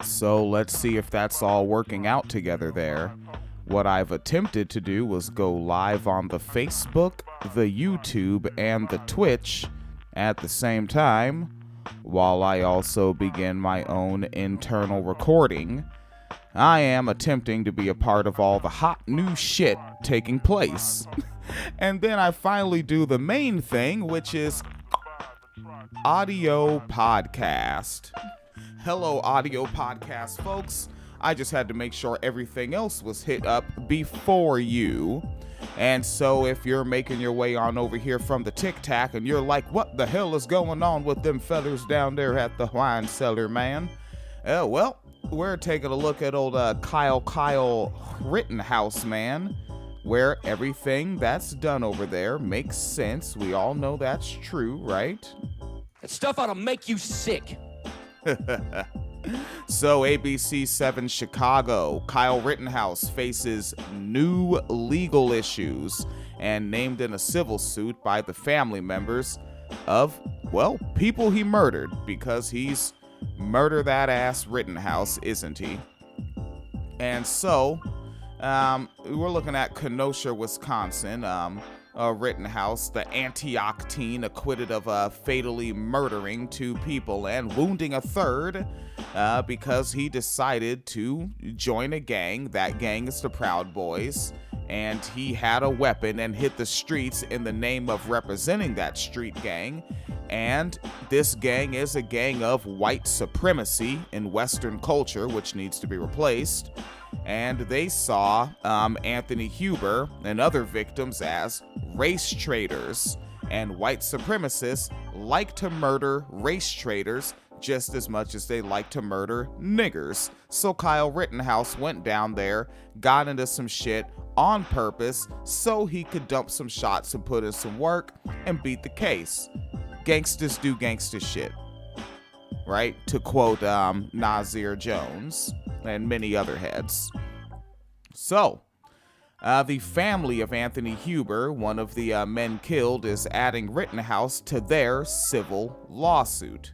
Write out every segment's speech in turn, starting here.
So let's see if that's all working out together there. What I've attempted to do was go live on the Facebook, the YouTube, and the Twitch at the same time, while I also begin my own internal recording. I am attempting to be a part of all the hot new shit taking place. And then I finally do the main thing, which is audio podcast. Hello, audio podcast folks. I just had to make sure everything else was hit up before you. And so if you're making your way on over here from the Tic Tac and you're like, what the hell is going on with them feathers down there at the wine cellar, man? Well, we're taking a look at old Kyle Rittenhouse, man, where everything that's done over there makes sense. We all know that's true, right? That stuff ought to make you sick. So ABC 7 Chicago, Kyle Rittenhouse faces new legal issues and named in a civil suit by the family members of, well, people he murdered, because he's murder that ass Rittenhouse, isn't he? And so, we're looking at Kenosha, Wisconsin. Rittenhouse, the Antioch teen, acquitted of fatally murdering 2 people and wounding a third because he decided to join a gang. That gang is the Proud Boys, and he had a weapon and hit the streets in the name of representing that street gang. And this gang is a gang of white supremacy in Western culture, which needs to be replaced. And they saw Anthony Huber and other victims as race traitors. And white supremacists like to murder race traitors just as much as they like to murder niggers. So Kyle Rittenhouse went down there, got into some shit on purpose so he could dump some shots and put in some work and beat the case. Gangsters do gangster shit, right? To quote Nasir Jones and many other heads. So, the family of Anthony Huber, one of the men killed, is adding Rittenhouse to their civil lawsuit.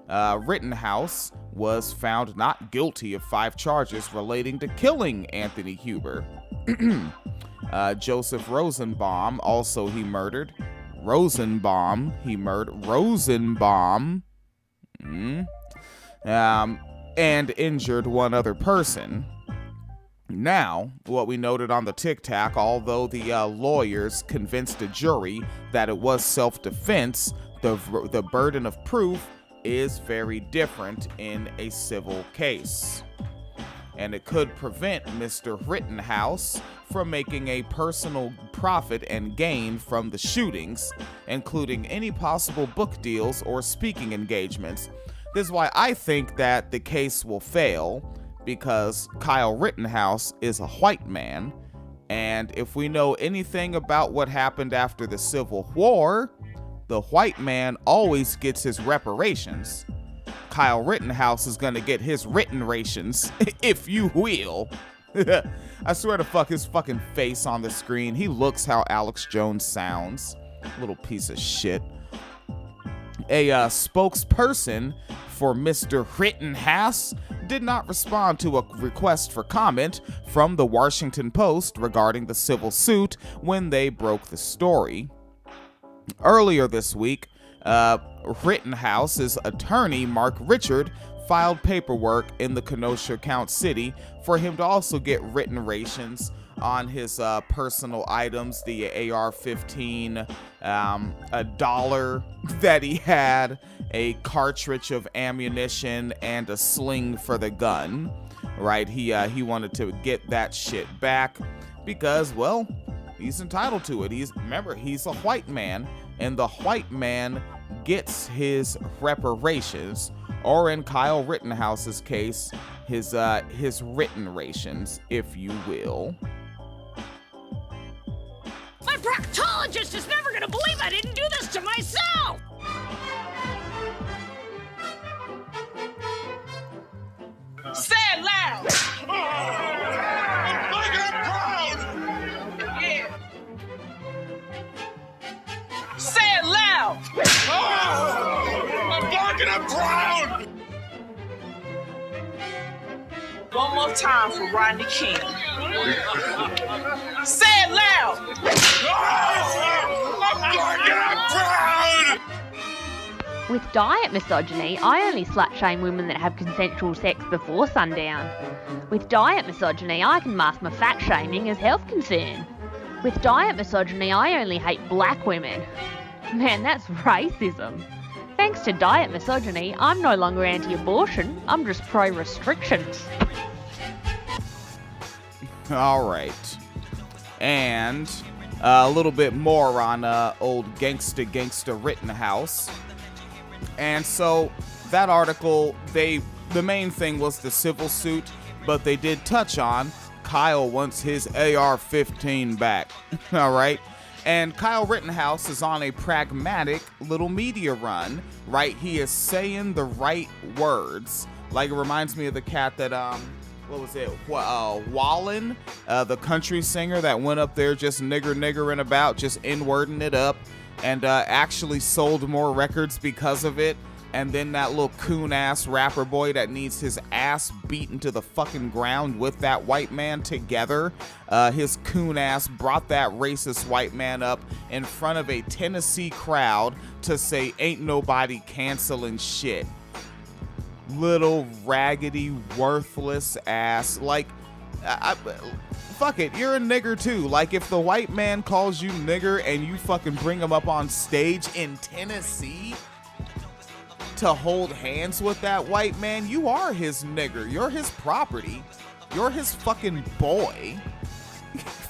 Rittenhouse was found not guilty of 5 charges relating to killing Anthony Huber. Joseph Rosenbaum, also he murdered. Rosenbaum, and injured 1 other person. Now, what we noted on the Tic Tac, although the lawyers convinced a jury that it was self-defense, the burden of proof is very different in a civil case. And it could prevent Mr. Rittenhouse from making a personal profit and gain from the shootings, including any possible book deals or speaking engagements. This is why I think that the case will fail, because Kyle Rittenhouse is a white man, and if we know anything about what happened after the Civil War, the white man always gets his reparations. Kyle Rittenhouse is gonna get his Rittenrations, if you will. I swear to fuck, his fucking face on the screen. He looks how Alex Jones sounds. Little piece of shit. A spokesperson for Mr. Rittenhouse did not respond to a request for comment from the Washington Post regarding the civil suit when they broke the story. Earlier this week, Rittenhouse's attorney, Mark Richard, filed paperwork in the Kenosha Count City for him to also get Rittenrations on his personal items, the AR-15, a dollar that he had, a cartridge of ammunition, and a sling for the gun, right? He wanted to get that shit back because, well, he's entitled to it. Remember, he's a white man, and the white man gets his reparations, or in Kyle Rittenhouse's case, his Rittenrations, if you will. My proctologist is never gonna believe I didn't do this to myself! Say it loud! Like I'm proud! Yeah. Say it loud! I'm black and I'm proud! One more time for Rodney King. Say it loud. I'm proud! With diet misogyny, I only slut-shame women that have consensual sex before sundown. With diet misogyny, I can mask my fat-shaming as health concern. With diet misogyny, I only hate black women. Man, that's racism. Thanks to diet misogyny, I'm no longer anti-abortion, I'm just pro-restrictions. All right. And a little bit more on old gangsta Rittenhouse. And so that article, the main thing was the civil suit, but they did touch on Kyle wants his AR-15 back. All right. And Kyle Rittenhouse is on a pragmatic little media run, right? He is saying the right words. Like, it reminds me of the cat that, what was it? Wallen, the country singer that went up there just niggering about, just N-wording it up, and actually sold more records because of it. And then that little coon-ass rapper boy that needs his ass beaten to the fucking ground with that white man together. His coon-ass brought that racist white man up in front of a Tennessee crowd to say, ain't nobody canceling shit. Little raggedy, worthless ass. Like, fuck it, you're a nigger too. Like, if the white man calls you nigger and you fucking bring him up on stage in Tennessee to hold hands with that white man, you are his nigger. You're his property. You're his fucking boy.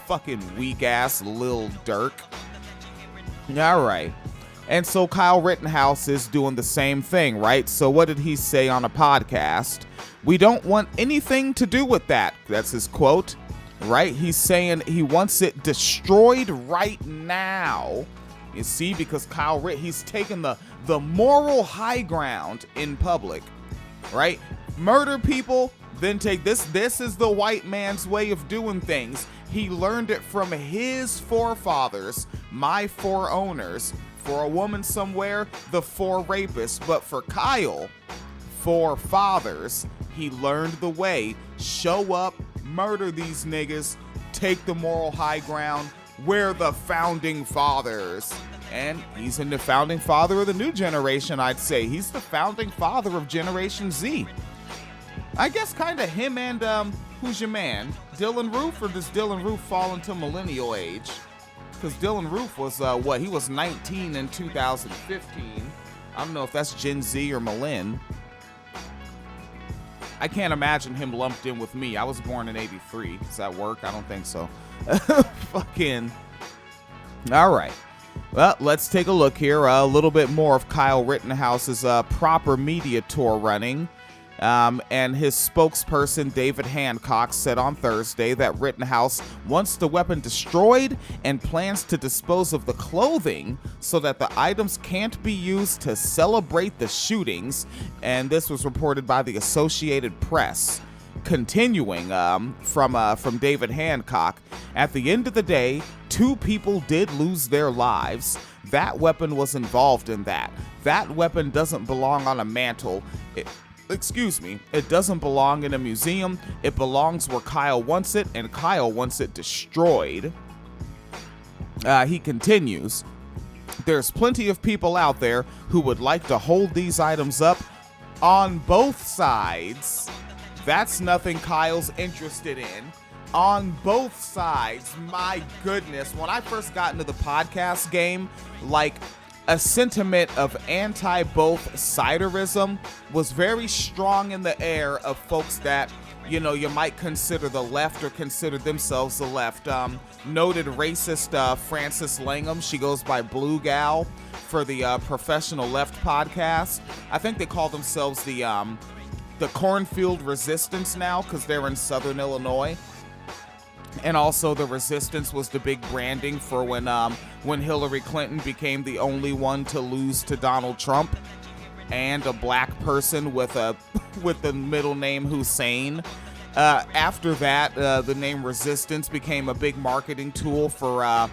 Fucking weak ass Lil Durk. All right. And so Kyle Rittenhouse is doing the same thing, right? So what did he say on a podcast? We don't want anything to do with that. That's his quote, right? He's saying he wants it destroyed right now. You see, because he's taken the moral high ground in public, right? Murder people, then take this. This is the white man's way of doing things. He learned it from his forefathers, my four owners. For a woman somewhere, the four rapists. But for Kyle, four fathers, he learned the way. Show up, murder these niggas, take the moral high ground. We're the founding fathers. And he's in the founding father of the new generation, I'd say. He's the founding father of Generation Z. I guess kind of him and, who's your man? Dylan Roof? Or does Dylan Roof fall into millennial age? Because Dylan Roof was, he was 19 in 2015. I don't know if that's Gen Z or Millenn. I can't imagine him lumped in with me. I was born in 83. Does that work? I don't think so. Fucking. All right. Well, let's take a look here. A little bit more of Kyle Rittenhouse's proper media tour running. And his spokesperson, David Hancock, said on Thursday that Rittenhouse wants the weapon destroyed and plans to dispose of the clothing so that the items can't be used to celebrate the shootings. And this was reported by the Associated Press. Continuing from David Hancock, at the end of the day, 2 people did lose their lives. That weapon was involved in that. That weapon doesn't belong on a mantle. It doesn't belong in a museum. It belongs where Kyle wants it, and Kyle wants it destroyed. He continues, there's plenty of people out there who would like to hold these items up on both sides. That's nothing Kyle's interested in. On both sides, my goodness. When I first got into the podcast game, like, a sentiment of anti-both siderism was very strong in the air of folks that, you know, you might consider the left or consider themselves the left. Noted racist Frances Langham, she goes by Blue Gal for the Professional Left podcast. I think they call themselves the Cornfield Resistance now because they're in Southern Illinois. And also the Resistance was the big branding for when Hillary Clinton became the only one to lose to Donald Trump, and a black person with the middle name Hussein. After that, the name Resistance became a big marketing tool for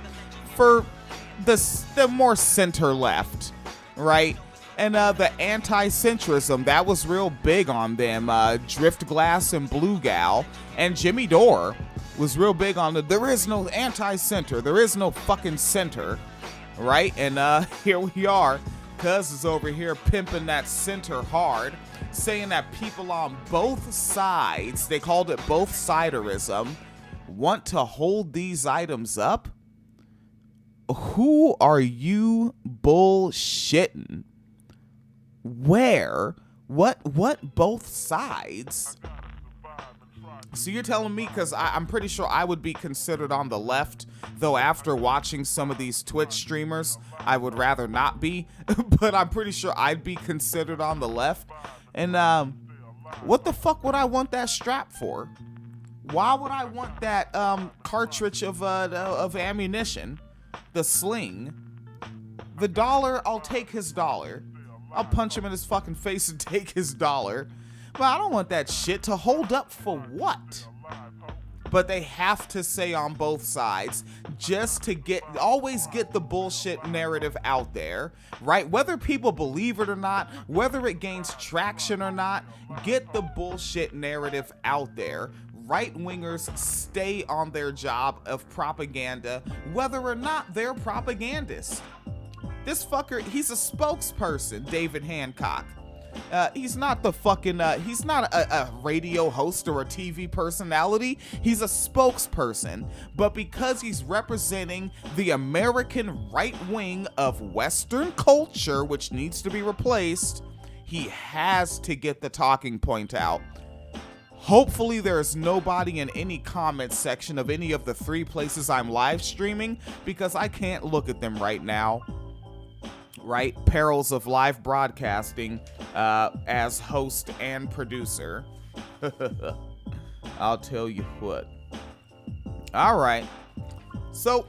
the more center left, right? And the anti-centrism, that was real big on them. Driftglass and Blue Gal and Jimmy Dore was real big on there is no anti-center. There is no fucking center, right? And here we are. Cuz is over here pimping that center hard, saying that people on both sides, they called it both siderism, want to hold these items up. Who are you bullshitting? Where? What both sides? So you're telling me, because I'm pretty sure I would be considered on the left, though after watching some of these Twitch streamers, I would rather not be, but I'm pretty sure I'd be considered on the left. And what the fuck would I want that strap for? Why would I want that cartridge of ammunition? The sling? The dollar, I'll take his dollar. I'll punch him in his fucking face and take his dollar. But I don't want that shit to hold up for what? But they have to say on both sides just to always get the bullshit narrative out there, right? Whether people believe it or not, whether it gains traction or not, get the bullshit narrative out there. Right-wingers stay on their job of propaganda, whether or not they're propagandists. This fucker, he's a spokesperson, David Hancock. He's not the fucking, he's not a radio host or a TV personality. He's a spokesperson. But because he's representing the American right wing of Western culture, which needs to be replaced, he has to get the talking point out. Hopefully there's nobody in any comment section of any of the 3 places I'm live streaming, because I can't look at them right now. Right? Perils of live broadcasting as host and producer. I'll tell you what. All right. So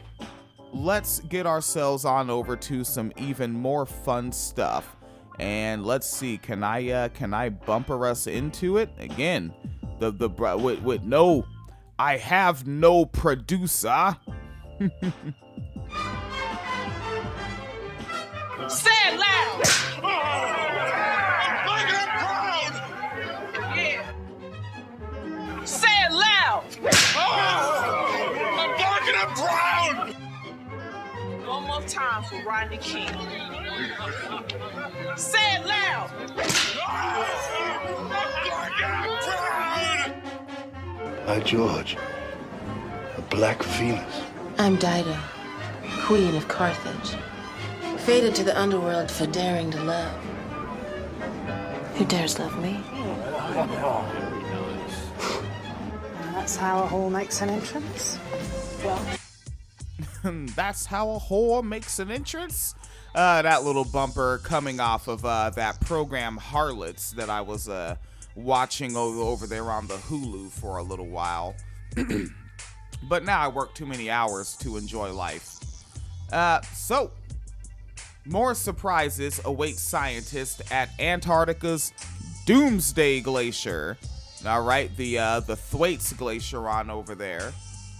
let's get ourselves on over to some even more fun stuff. And let's see, can I bumper us into it? Again, with no, I have no producer. Say it loud. I'm proud. Yeah. Say it loud. I'm black and I'm proud. One more time for Rodney King. Say it loud. I'm black and I'm proud. By George, a black Venus. I'm Dido, Queen of Carthage, fated to the underworld for daring to love. Who dares love me? That's how a whore makes an entrance. Well, that's how a whore makes an entrance. That little bumper coming off of that program Harlots that I was watching over there on the Hulu for a little while. But now I work too many hours to enjoy life. So, more surprises await scientists at Antarctica's Doomsday Glacier. All right, the Thwaites Glacier on over there.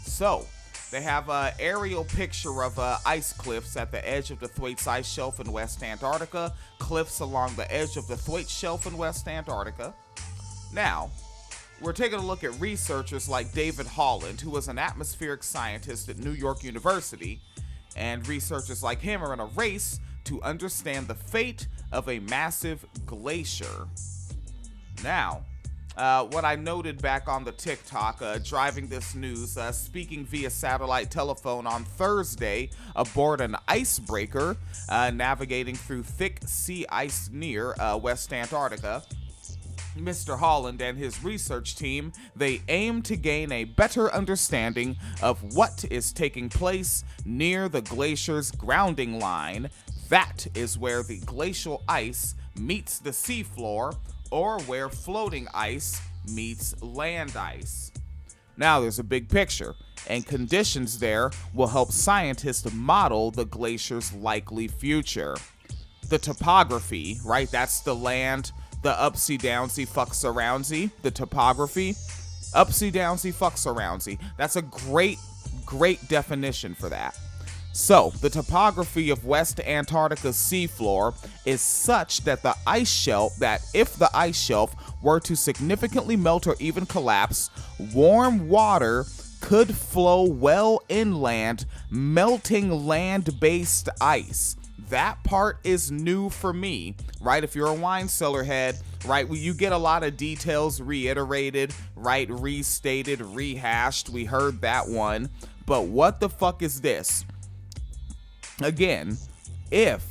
So, they have an aerial picture of ice cliffs at the edge of the Thwaites Ice Shelf in West Antarctica, cliffs along the edge of the Thwaites Shelf in West Antarctica. Now, we're taking a look at researchers like David Holland, who was an atmospheric scientist at New York University, and researchers like him are in a race to understand the fate of a massive glacier. Now, what I noted back on the TikTok, driving this news, speaking via satellite telephone on Thursday aboard an icebreaker, navigating through thick sea ice near West Antarctica, Mr. Holland and his research team, they aim to gain a better understanding of what is taking place near the glacier's grounding line. That is where the glacial ice meets the seafloor, or where floating ice meets land ice. Now there's a big picture, and conditions there will help scientists model the glacier's likely future. The topography, right? That's the land, the upsy downsy fucks aroundsy, the topography. Upsy downsy fucks aroundsy. That's a great definition for that. So, the topography of West Antarctica's seafloor is such that if the ice shelf were to significantly melt or even collapse, warm water could flow well inland, melting land-based ice. That part is new for me, right? If you're a wine cellar head, right, you get a lot of details reiterated, right, restated, rehashed. We heard that one. But what the fuck is this? Again, if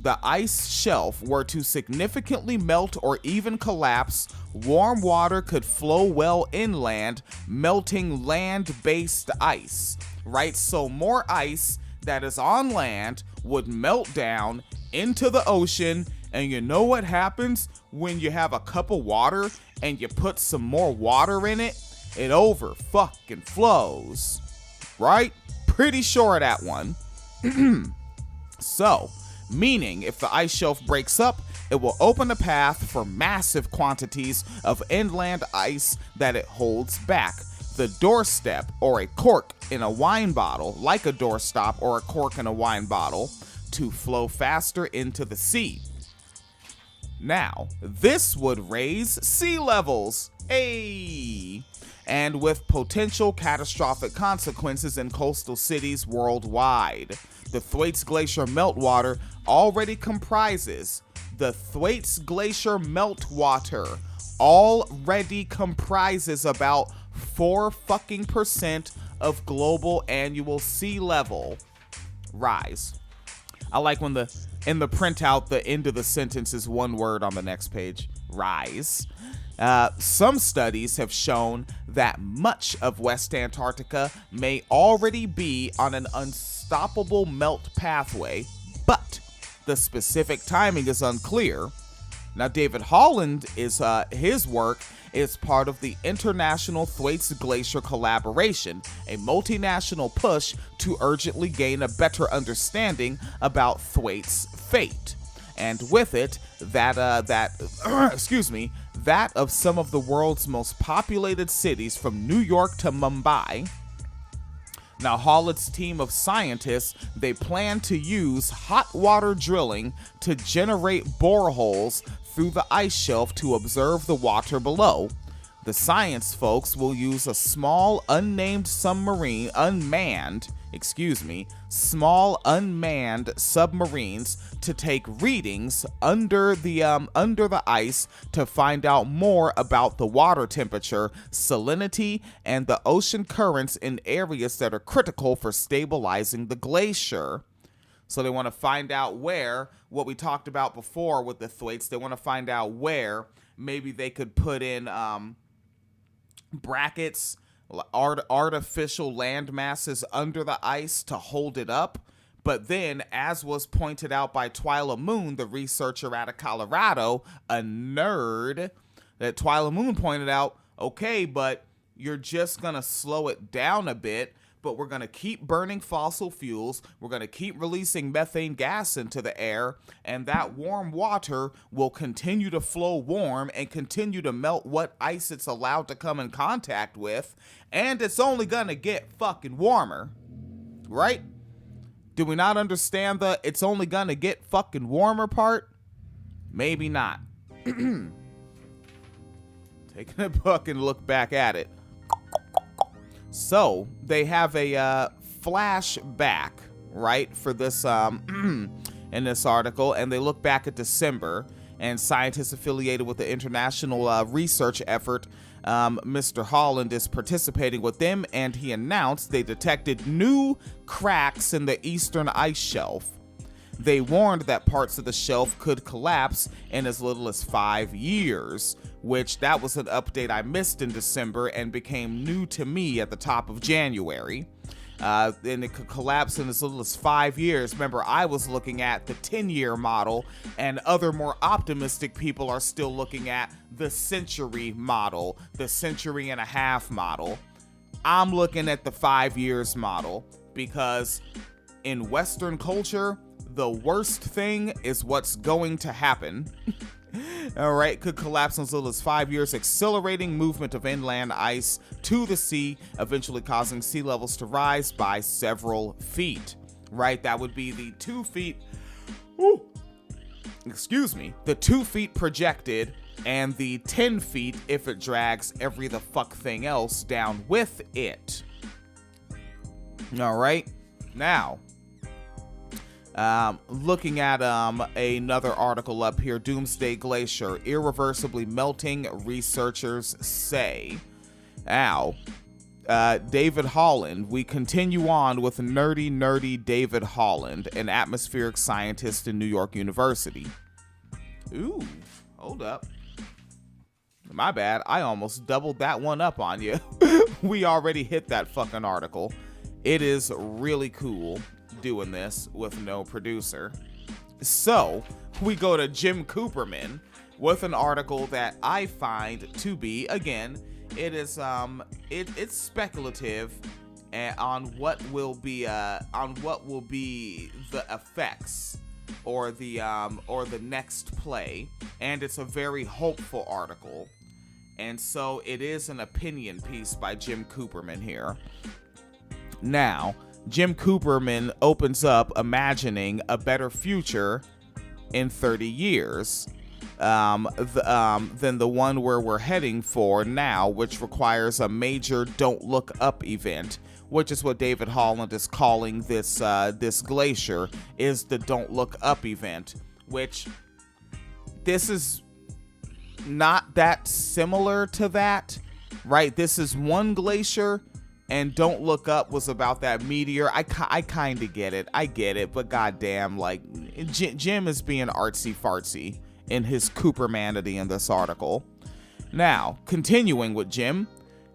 the ice shelf were to significantly melt or even collapse, warm water could flow well inland, melting land-based ice, right? So more ice that is on land would melt down into the ocean, and you know what happens when you have a cup of water and you put some more water in it? It over fucking flows, right? Pretty sure of that one. So, meaning if the ice shelf breaks up, it will open a path for massive quantities of inland ice that it holds back. The doorstep or a cork in a wine bottle, like a doorstop or a cork in a wine bottle, to flow faster into the sea. Now, this would raise sea levels, and with potential catastrophic consequences in coastal cities worldwide. The Thwaites Glacier meltwater already comprises about 4% of global annual sea level rise. I like when in the printout, the end of the sentence is one word on the next page, rise. Some studies have shown that much of West Antarctica may already be on an unstoppable melt pathway, but the specific timing is unclear. Now, David Holland his work is part of the International Thwaites Glacier Collaboration, a multinational push to urgently gain a better understanding about Thwaites' fate, and with it, that of some of the world's most populated cities from New York to Mumbai. Now, Holland's team of scientists, they plan to use hot water drilling to generate boreholes through the ice shelf to observe the water below. The science folks will use a small unmanned submarines to take readings under the ice to find out more about the water temperature, salinity, and the ocean currents in areas that are critical for stabilizing the glacier. So they want to find out where, what we talked about before with the Thwaites, they want to find out where maybe they could put in brackets, artificial land masses under the ice to hold it up. But then, as was pointed out by Twyla Moon, the researcher out of Colorado, a nerd, that Twyla Moon pointed out, okay, but you're just going to slow it down a bit, but we're going to keep burning fossil fuels, we're going to keep releasing methane gas into the air, and that warm water will continue to flow warm and continue to melt what ice it's allowed to come in contact with, and it's only going to get fucking warmer, right? Do we not understand the it's only going to get fucking warmer part? Maybe not. Taking a fucking look back at it. So, they have a flashback, right, for this, in this article, and they look back at December, and scientists affiliated with the international research effort, Mr. Holland, is participating with them, and he announced they detected new cracks in the eastern ice shelf. They warned that parts of the shelf could collapse in as little as 5 years, which that was an update I missed in December and became new to me at the top of January. And it could collapse in as little as 5 years. Remember, I was looking at the 10-year model, and other more optimistic people are still looking at the century model, the century and a half model. I'm looking at the 5 years model because in Western culture, the worst thing is what's going to happen. All right, could collapse in as little as 5 years, accelerating movement of inland ice to the sea, eventually causing sea levels to rise by several feet. right? That would be the 2 feet, ooh, excuse me, the 2 feet projected and the 10 feet if it drags every the fuck thing else down with it. All right, now, looking at another article up here, Doomsday Glacier, irreversibly melting, researchers say. Now, David Holland, we continue on with nerdy David Holland, an atmospheric scientist in New York University. Ooh, hold up. My bad, I almost doubled that one up on you. We already hit that fucking article. It is really cool doing this with no producer. So, we go to Jim Cooperman with an article that I find to be, again, it is it's speculative on what will be the effects or the next play, and it's a very hopeful article. And so it is an opinion piece by Jim Cooperman here. Now, Jim Cooperman opens up imagining a better future in 30 years than the one where we're heading for now, which requires a major Don't Look Up event, which is what David Holland is calling this glacier, is the Don't Look Up event, which this is not that similar to that, right? This is one glacier, and Don't Look Up was about that meteor. I kind of get it. I get it, but goddamn, like, Jim is being artsy-fartsy in his Coopermanity in this article. Now, continuing with Jim,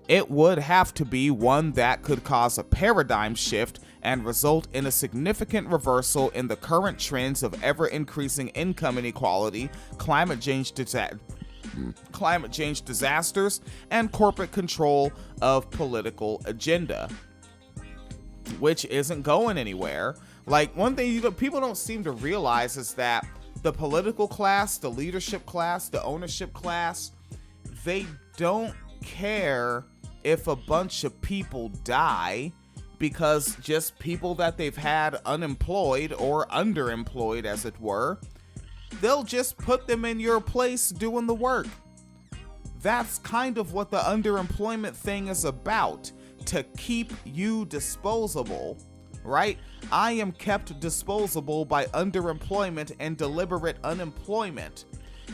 it would have to be one that could cause a paradigm shift and result in a significant reversal in the current trends of ever-increasing income inequality, climate change disasters, and corporate control of political agenda, which isn't going anywhere. Like, one thing people don't seem to realize is that the political class, the leadership class, the ownership class, they don't care if a bunch of people die, because just people that they've had unemployed or underemployed, as it were, they'll just put them in your place doing the work. That's kind of what the underemployment thing is about, to keep you disposable, right? I am kept disposable by underemployment and deliberate unemployment.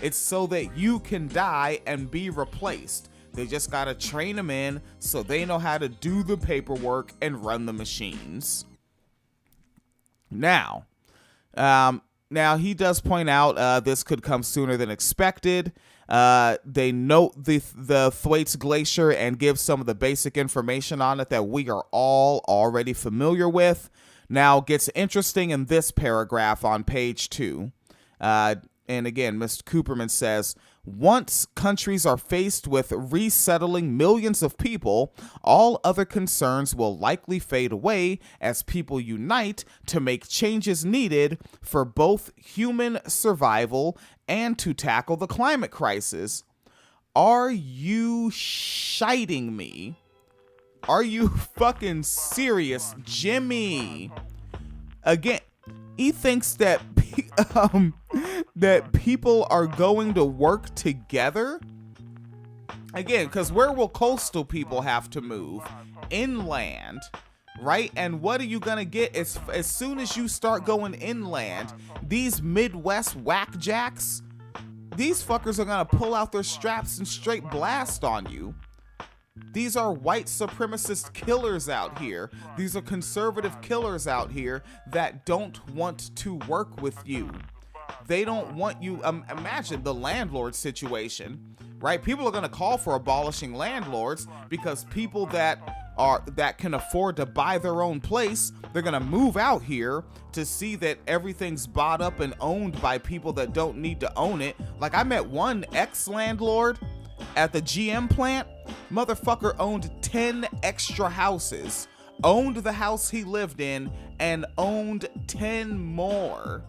It's so that you can die and be replaced. They just gotta train them in so they know how to do the paperwork and run the machines. Now he does point out this could come sooner than expected. They note the Thwaites Glacier and give some of the basic information on it that we are all already familiar with. Now, gets interesting in this paragraph on page 2. And again, Mr. Cooperman says, once countries are faced with resettling millions of people, all other concerns will likely fade away as people unite to make changes needed for both human survival and to tackle the climate crisis. Are you shiting me? Are you fucking serious, Jimmy? Again, he thinks that that people are going to work together. Again, because where will coastal people have to move? Inland, right? And what are you gonna get as soon as you start going inland? These Midwest whackjacks, these fuckers are gonna pull out their straps and straight blast on you. These are white supremacist killers out here. These are conservative killers out here that don't want to work with you. They don't want you. Imagine the landlord situation, right? People are going to call for abolishing landlords because people that can afford to buy their own place, they're going to move out here to see that everything's bought up and owned by people that don't need to own it. Like, I met one ex-landlord at the GM plant. Motherfucker owned 10 extra houses, owned the house he lived in, and owned 10 more.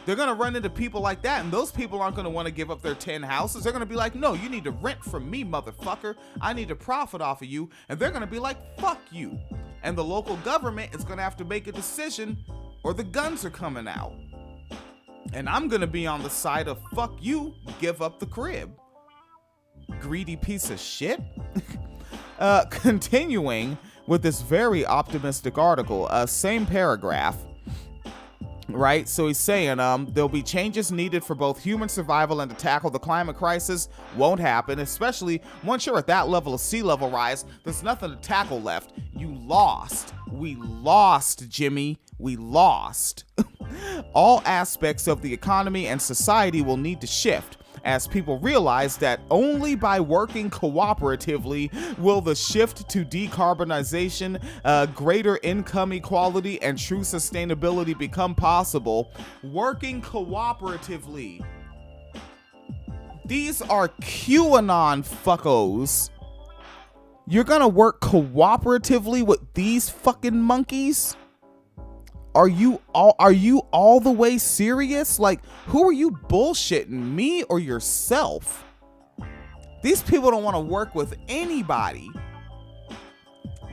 They're going to run into people like that, and those people aren't going to want to give up their 10 houses. They're going to be like, no, you need to rent from me, motherfucker. I need to profit off of you. And they're going to be like, fuck you. and the local government is going to have to make a decision or the guns are coming out. And I'm going to be on the side of fuck you, give up the crib. Greedy piece of shit. Continuing with this very optimistic article, same paragraph. Right, so he's saying there'll be changes needed for both human survival and to tackle the climate crisis. Won't happen, especially once you're at that level of sea level rise. There's nothing to tackle left. You lost. We lost, Jimmy. We lost. All aspects of the economy and society will need to shift, as people realize that only by working cooperatively will the shift to decarbonization, greater income equality, and true sustainability become possible. Working cooperatively. These are QAnon fuckos. You're gonna work cooperatively with these fucking monkeys? Are you all the way serious? Like, who are you bullshitting, me or yourself? These people don't want to work with anybody.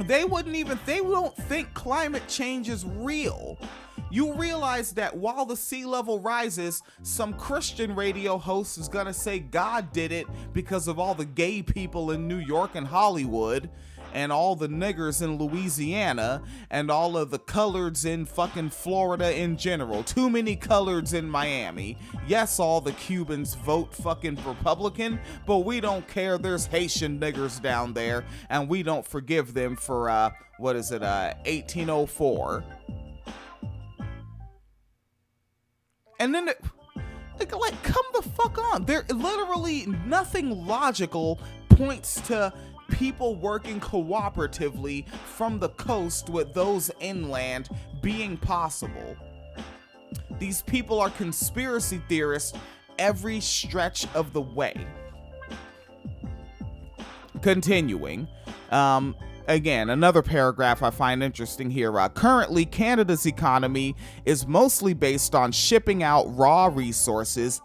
They don't think climate change is real. You realize that while the sea level rises, some Christian radio host is gonna say God did it because of all the gay people in New York and Hollywood, and all the niggers in Louisiana, and all of the coloreds in fucking Florida in general. Too many coloreds in Miami. Yes, all the Cubans vote fucking Republican, but we don't care. There's Haitian niggers down there, and we don't forgive them for, 1804. And then, like, come the fuck on. There literally nothing logical points to people working cooperatively from the coast with those inland being possible. These people are conspiracy theorists every stretch of the way. Continuing, again, another paragraph I find interesting here. Currently, Canada's economy is mostly based on shipping out raw resources.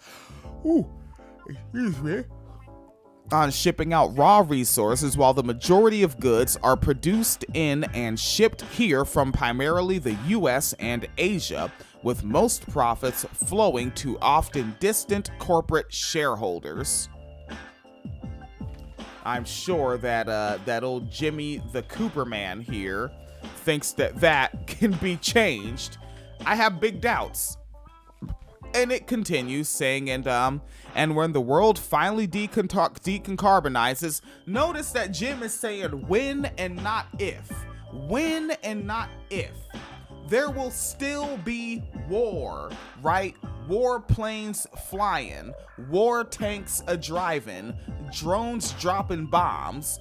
On shipping out raw resources, while the majority of goods are produced in and shipped here from primarily the US and Asia, with most profits flowing to often distant corporate shareholders. I'm sure that that old Jimmy the Cooper man here thinks that can be changed. I have big doubts. And it continues saying, and when the world finally decarbonizes, notice that Jim is saying when and not if. When and not if. There will still be war, right? War planes flying, war tanks a-driving, drones dropping bombs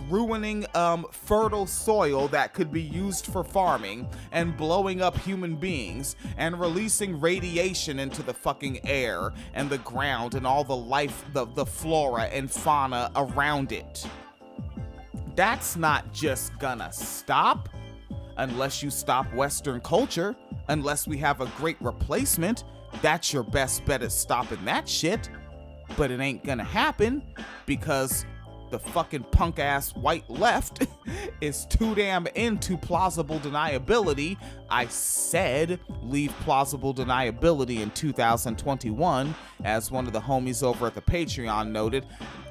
ruining fertile soil that could be used for farming, and blowing up human beings, and releasing radiation into the fucking air and the ground and all the life, the flora and fauna around it. That's not just gonna stop. Unless you stop Western culture, unless we have a great replacement, that's your best bet at stopping that shit. But it ain't gonna happen because the fucking punk ass white left is too damn into plausible deniability. I said leave plausible deniability in 2021, as one of the homies over at the Patreon noted.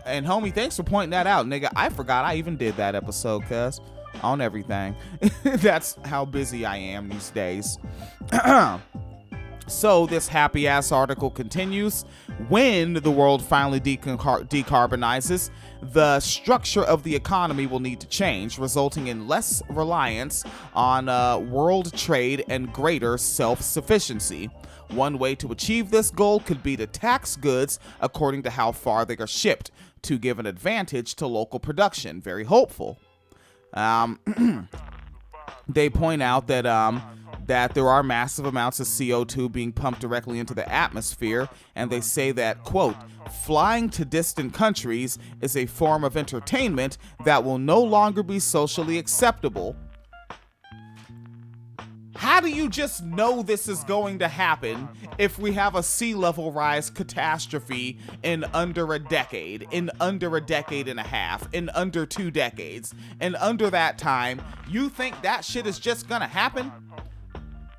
And homie, thanks for pointing that out, nigga. I forgot I even did that episode, cuz. On everything. That's how busy I am these days. So this happy ass article continues. When the world finally decarbonizes, the structure of the economy will need to change, resulting in less reliance on world trade and greater self-sufficiency. One way to achieve this goal could be to tax goods according to how far they are shipped, to give an advantage to local production. Very hopeful. They point out that that there are massive amounts of CO2 being pumped directly into the atmosphere, and they say that, quote, flying to distant countries is a form of entertainment that will no longer be socially acceptable. How How do you just know this is going to happen if we have a sea level rise catastrophe in under a decade, in under a decade and a half, in under 2 decades, and under that time, you think that shit is just gonna happen?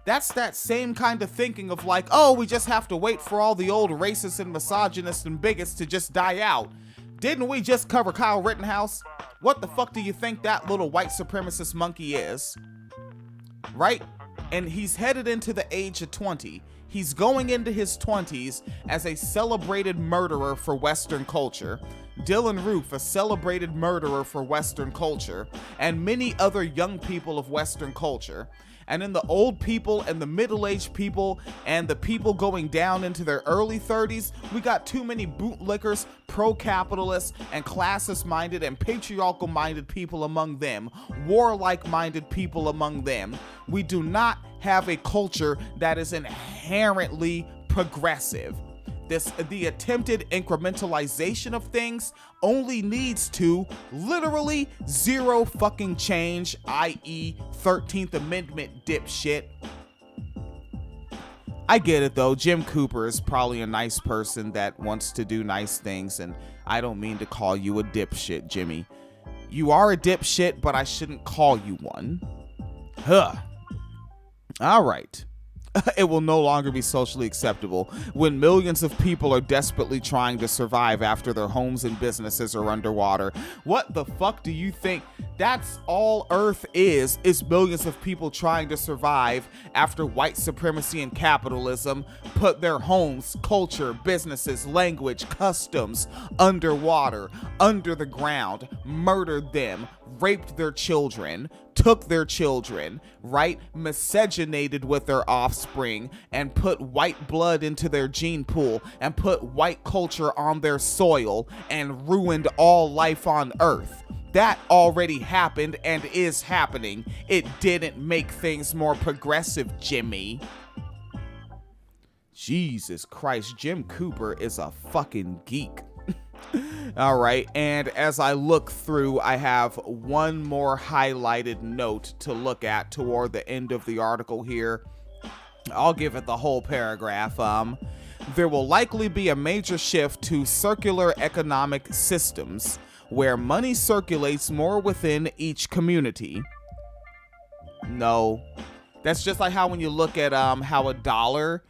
That's that same kind of thinking of like, oh, we just have to wait for all the old racists and misogynists and bigots to just die out. Didn't we just cover Kyle Rittenhouse? What the fuck do you think that little white supremacist monkey is? Right? And he's headed into the age of 20. He's going into his 20s as a celebrated murderer for Western culture. Dylan Roof, a celebrated murderer for Western culture, and many other young people of Western culture. And then the old people and the middle-aged people and the people going down into their early 30s, we got too many bootlickers, pro-capitalists, and classist-minded and patriarchal-minded people among them, warlike-minded people among them. We do not have a culture that is inherently progressive. The attempted incrementalization of things only leads to literally zero fucking change, i.e. 13th Amendment dipshit. I get it though, Jim Cooper is probably a nice person that wants to do nice things, and I don't mean to call you a dipshit, Jimmy. You are a dipshit, but I shouldn't call you one. Huh. Alright. It will no longer be socially acceptable when millions of people are desperately trying to survive after their homes and businesses are underwater. What the fuck do you think? That's all Earth is millions of people trying to survive after white supremacy and capitalism put their homes, culture, businesses, language, customs underwater, under the ground, murdered them, raped their children, took their children, right? Miscegenated with their offspring and put white blood into their gene pool and put white culture on their soil and ruined all life on Earth. That already happened and is happening. It didn't make things more progressive, Jimmy. Jesus Christ, Jim Cooper is a fucking geek. All right, and as I look through, I have one more highlighted note to look at toward the end of the article here. I'll give it the whole paragraph. There will likely be a major shift to circular economic systems where money circulates more within each community. No, that's just like how when you look at how a dollar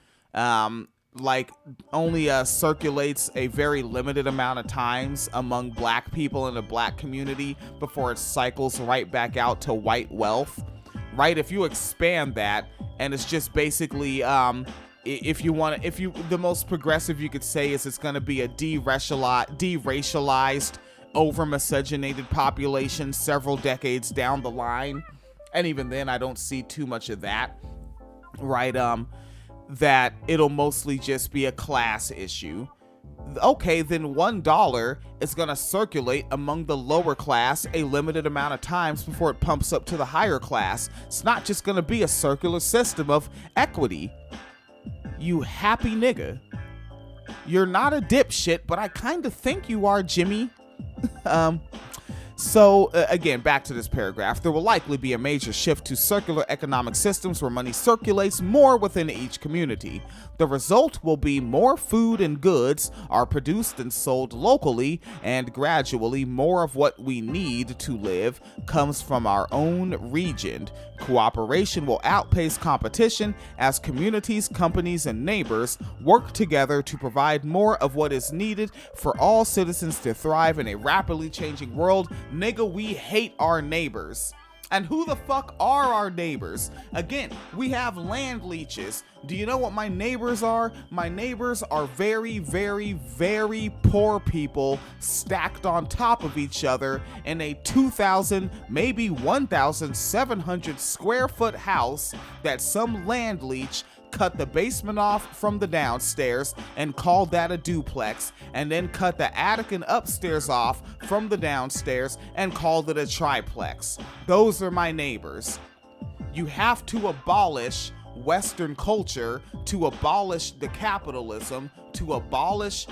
like only circulates a very limited amount of times among black people in the black community before it cycles right back out to white wealth, right? If you expand that, and it's just basically the most progressive you could say is it's going to be a deracialized, over miscegenated population several decades down the line, and even then I don't see too much of that, right? That it'll mostly just be a class issue. Okay, then $1 is going to circulate among the lower class a limited amount of times before it pumps up to the higher class. It's not just going to be a circular system of equity. You happy nigga. You're not a dipshit, but I kind of think you are, Jimmy. So, again, back to this paragraph. There will likely be a major shift to circular economic systems where money circulates more within each community. The result will be more food and goods are produced and sold locally, and gradually more of what we need to live comes from our own region. Cooperation will outpace competition as communities, companies, and neighbors work together to provide more of what is needed for all citizens to thrive in a rapidly changing world. Nigga, we hate our neighbors. And who the fuck are our neighbors? Again, we have land leeches. Do you know what my neighbors are? My neighbors are very, very, very poor people stacked on top of each other in a 2,000, maybe 1,700 square foot house that some land leech cut the basement off from the downstairs and called that a duplex, and then cut the attic and upstairs off from the downstairs and called it a triplex. Those are my neighbors. You have to abolish Western culture, to abolish the capitalism, to abolish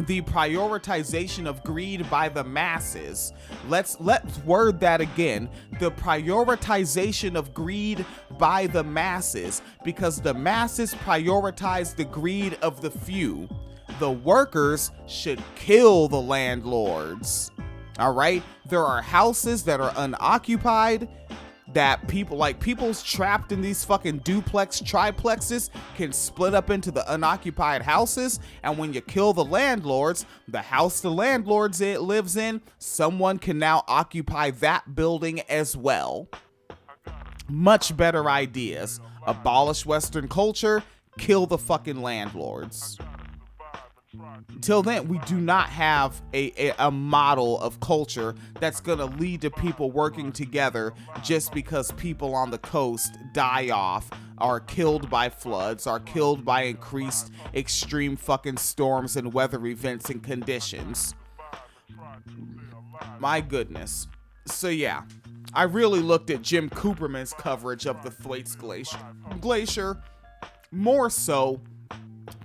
the prioritization of greed by the masses. Let's word that again. The prioritization of greed by the masses, because the masses prioritize the greed of the few. The workers should kill the landlords. All right? There are houses that are unoccupied that people's trapped in these fucking duplex triplexes can split up into the unoccupied houses, and when you kill the landlords, the house the landlords it lives in, someone can now occupy that building as well. Much better ideas. Abolish Western culture, kill the fucking landlords. Till then, we do not have a model of culture that's going to lead to people working together just because people on the coast die off, are killed by floods, are killed by increased extreme fucking storms and weather events and conditions. My goodness. So yeah, I really looked at Jim Cooperman's coverage of the Thwaites Glacier more so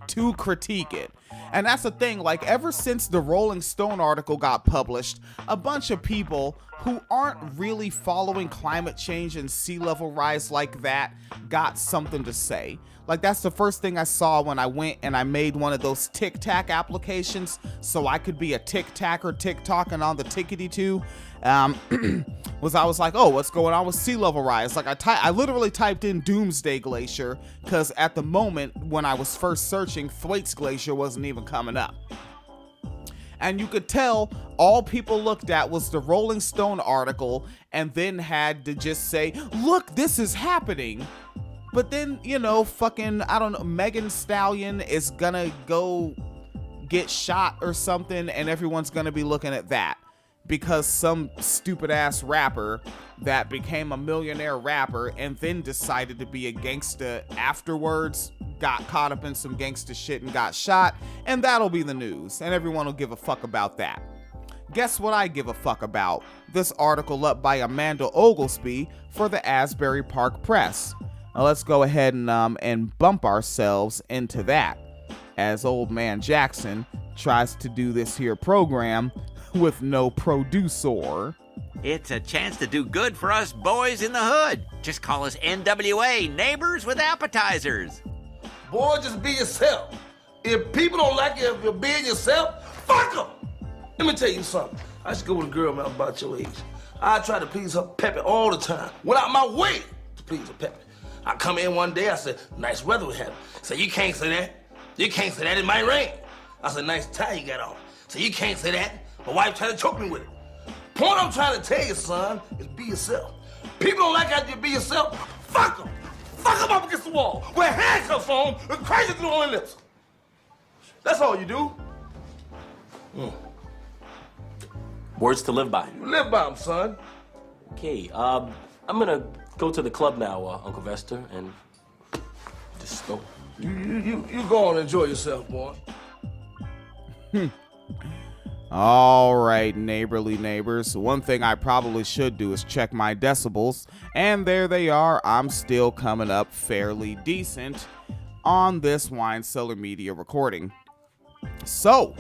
to critique it. And that's the thing, like, ever since the Rolling Stone article got published, a bunch of people who aren't really following climate change and sea level rise like that got something to say. Like, that's the first thing I saw when I went and I made one of those Tic-Tac applications so I could be a Tic-Tacker TikToking on the Tickety-Too. Was I was like, oh, what's going on with sea level rise? Like, I literally typed in Doomsday Glacier because at the moment when I was first searching, Thwaites Glacier wasn't even coming up. And you could tell all people looked at was the Rolling Stone article and then had to just say, look, this is happening. But then, you know, fucking, I don't know, Megan Stallion is gonna go get shot or something and everyone's gonna be looking at that. Because some stupid ass rapper that became a millionaire rapper and then decided to be a gangsta afterwards got caught up in some gangsta shit and got shot, and that'll be the news, and everyone will give a fuck about that. Guess what I give a fuck about? This article up by Amanda Oglesby for the Asbury Park Press. Now let's go ahead and bump ourselves into that as old man Jackson tries to do this here program with no producer. It's a chance to do good for us boys in the hood. Just call us NWA, Neighbors with Appetizers. Boy, just be yourself. If people don't like you if you're being yourself, fuck them. Let me tell you something. I used to go with a girl about your age. I try to please her Peppy all the time. Went out my way to please her Peppy. I come in one day, I said, nice weather we had. Said, you can't say that. You can't say that, it might rain. I said, nice tie you got on. So you can't say that. My wife tried to choke me with it. Point I'm trying to tell you, son, is be yourself. People don't like how you be yourself. Fuck them. Fuck them up against the wall. Wear handcuffs on and crazy through on their lips. That's all you do. Words to live by. You live by them, son. Okay, I'm gonna go to the club now, Uncle Vester, and just go. You go and enjoy yourself, boy. All right, neighborly neighbors. One thing I probably should do is check my decibels. And there they are. I'm still coming up fairly decent on this Wine Cellar Media recording. So,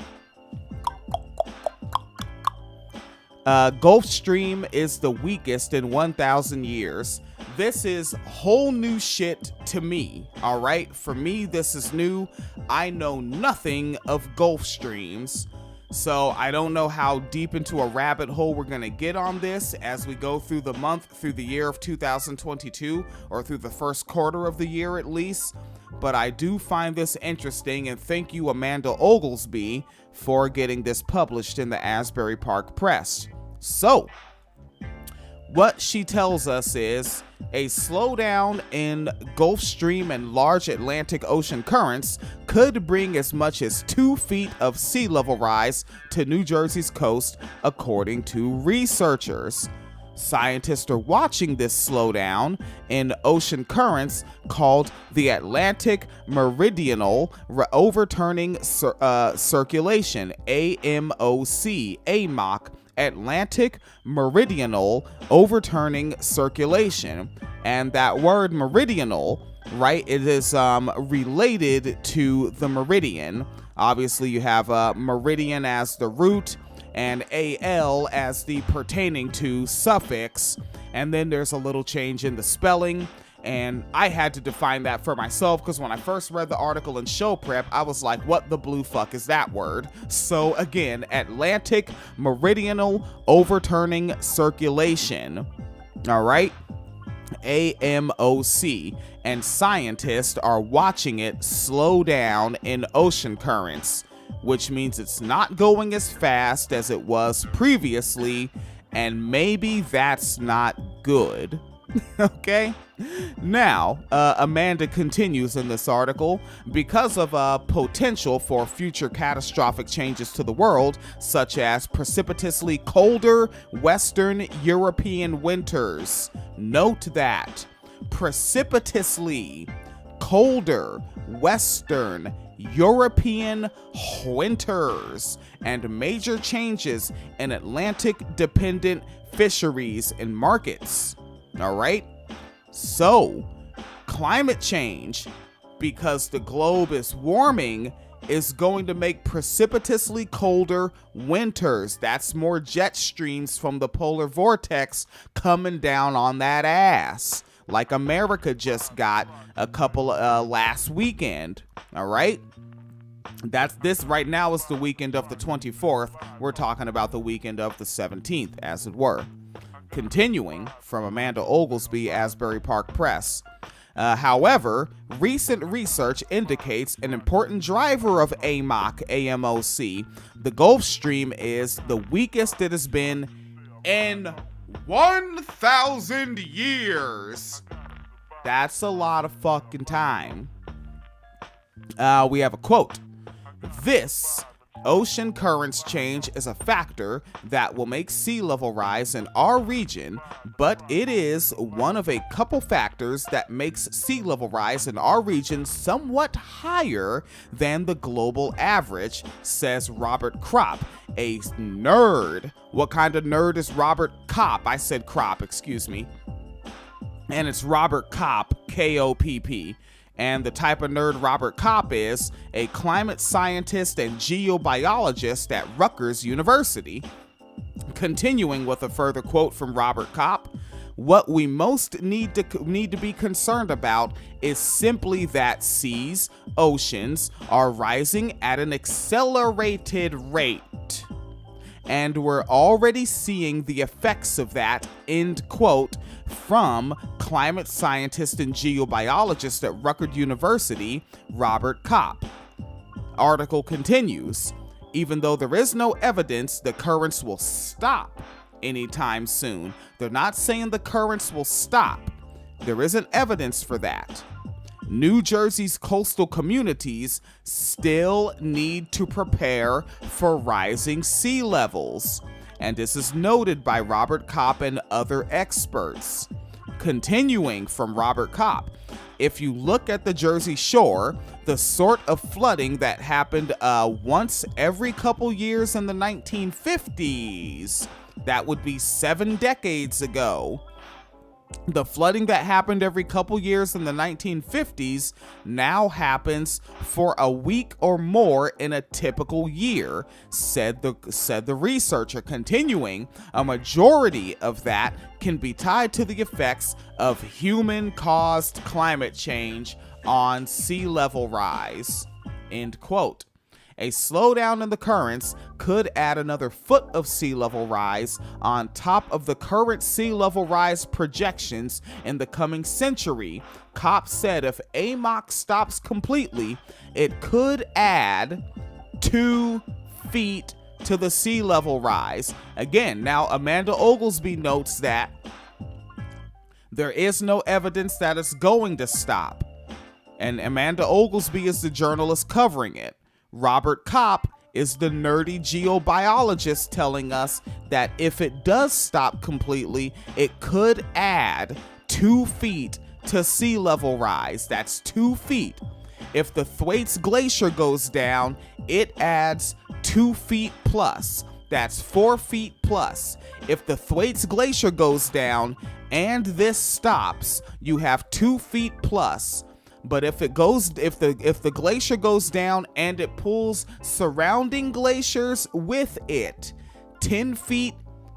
Gulfstream is the weakest in 1,000 years. This is whole new shit to me, all right? For me, this is new. I know nothing of Gulfstreams. So I don't know how deep into a rabbit hole we're going to get on this as we go through the month, through the year of 2022, or through the first quarter of the year at least. But I do find this interesting, and thank you, Amanda Oglesby, for getting this published in the Asbury Park Press. So, what she tells us is a slowdown in Gulf Stream and large Atlantic Ocean currents could bring as much as 2 feet of sea level rise to New Jersey's coast, according to researchers. Scientists are watching this slowdown in ocean currents called the Atlantic Meridional Overturning Circulation, AMOC, Atlantic Meridional Overturning Circulation. And that word meridional, right, it is related to the meridian. Obviously, you have meridian as the root and AL as the pertaining to suffix. And then there's a little change in the spelling. And I had to define that for myself because when I first read the article in show prep, I was like, what the blue fuck is that word? So again, Atlantic Meridional Overturning Circulation. All right. AMOC, and scientists are watching it slow down in ocean currents, which means it's not going as fast as it was previously, and maybe that's not good. Okay? Now, Amanda continues in this article, because of potential for future catastrophic changes to the world, such as precipitously colder Western European winters. Note that. Precipitously colder Western European winters and major changes in Atlantic-dependent fisheries and markets. All right? So, climate change, because the globe is warming, is going to make precipitously colder winters. That's more jet streams from the polar vortex coming down on that ass, like America just got a couple last weekend. All right? This right now is the weekend of the 24th. We're talking about the weekend of the 17th, as it were. Continuing from Amanda Oglesby, Asbury Park Press. However, recent research indicates an important driver of AMOC, the Gulf Stream, is the weakest it has been in 1,000 years. That's a lot of fucking time. We have a quote. This ocean currents change is a factor that will make sea level rise in our region, but it is one of a couple factors that makes sea level rise in our region somewhat higher than the global average, says Robert Kropp, a nerd. What kind of nerd is Robert Kopp? I said Kropp, excuse me. And it's Robert Kopp, K-O-P-P. And the type of nerd Robert Kopp is a climate scientist and geobiologist at Rutgers University. Continuing with a further quote from Robert Kopp, what we most need to be concerned about is simply that seas, oceans are rising at an accelerated rate. And we're already seeing the effects of that, end quote, from climate scientist and geobiologist at Rutgers University, Robert Kopp. Article continues, even though there is no evidence the currents will stop anytime soon. They're not saying the currents will stop. There isn't evidence for that. New Jersey's coastal communities still need to prepare for rising sea levels, and this is noted by Robert Kopp and other experts. Continuing from Robert Kopp, if you look at the Jersey Shore, the sort of flooding that happened once every couple years in the 1950s, that would be 7 decades ago. The flooding that happened every couple years in the 1950s now happens for a week or more in a typical year, said the researcher. Continuing, a majority of that can be tied to the effects of human-caused climate change on sea level rise, end quote. A slowdown in the currents could add another foot of sea level rise on top of the current sea level rise projections in the coming century. Kopp said if AMOC stops completely, it could add 2 feet to the sea level rise. Again, now Amanda Oglesby notes that there is no evidence that it's going to stop. And Amanda Oglesby is the journalist covering it. Robert Kopp is the nerdy geobiologist telling us that if it does stop completely, it could add 2 feet to sea level rise. That's 2 feet. If the Thwaites Glacier goes down, it adds 2 feet plus. That's 4 feet plus. If the Thwaites Glacier goes down and this stops, you have 2 feet plus. But if the glacier goes down and it pulls surrounding glaciers with it, 10 feet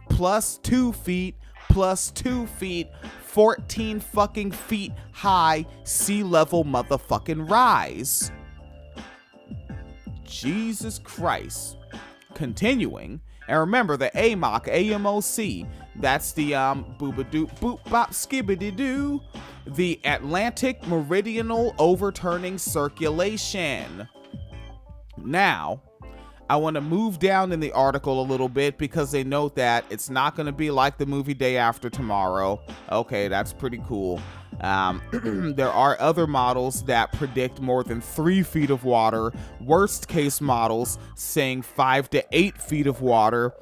plus 2 feet plus 2 feet, 14 fucking feet high sea level motherfucking rise. Jesus Christ. Continuing, and remember the AMOC, AMOC, that's the booba-doop boop bop skibbity doo, the Atlantic Meridional Overturning Circulation. Now, I want to move down in the article a little bit because they note that it's not going to be like the movie Day After Tomorrow. Okay, that's pretty cool. There are other models that predict more than 3 feet of water. Worst case models saying 5 to 8 feet of water,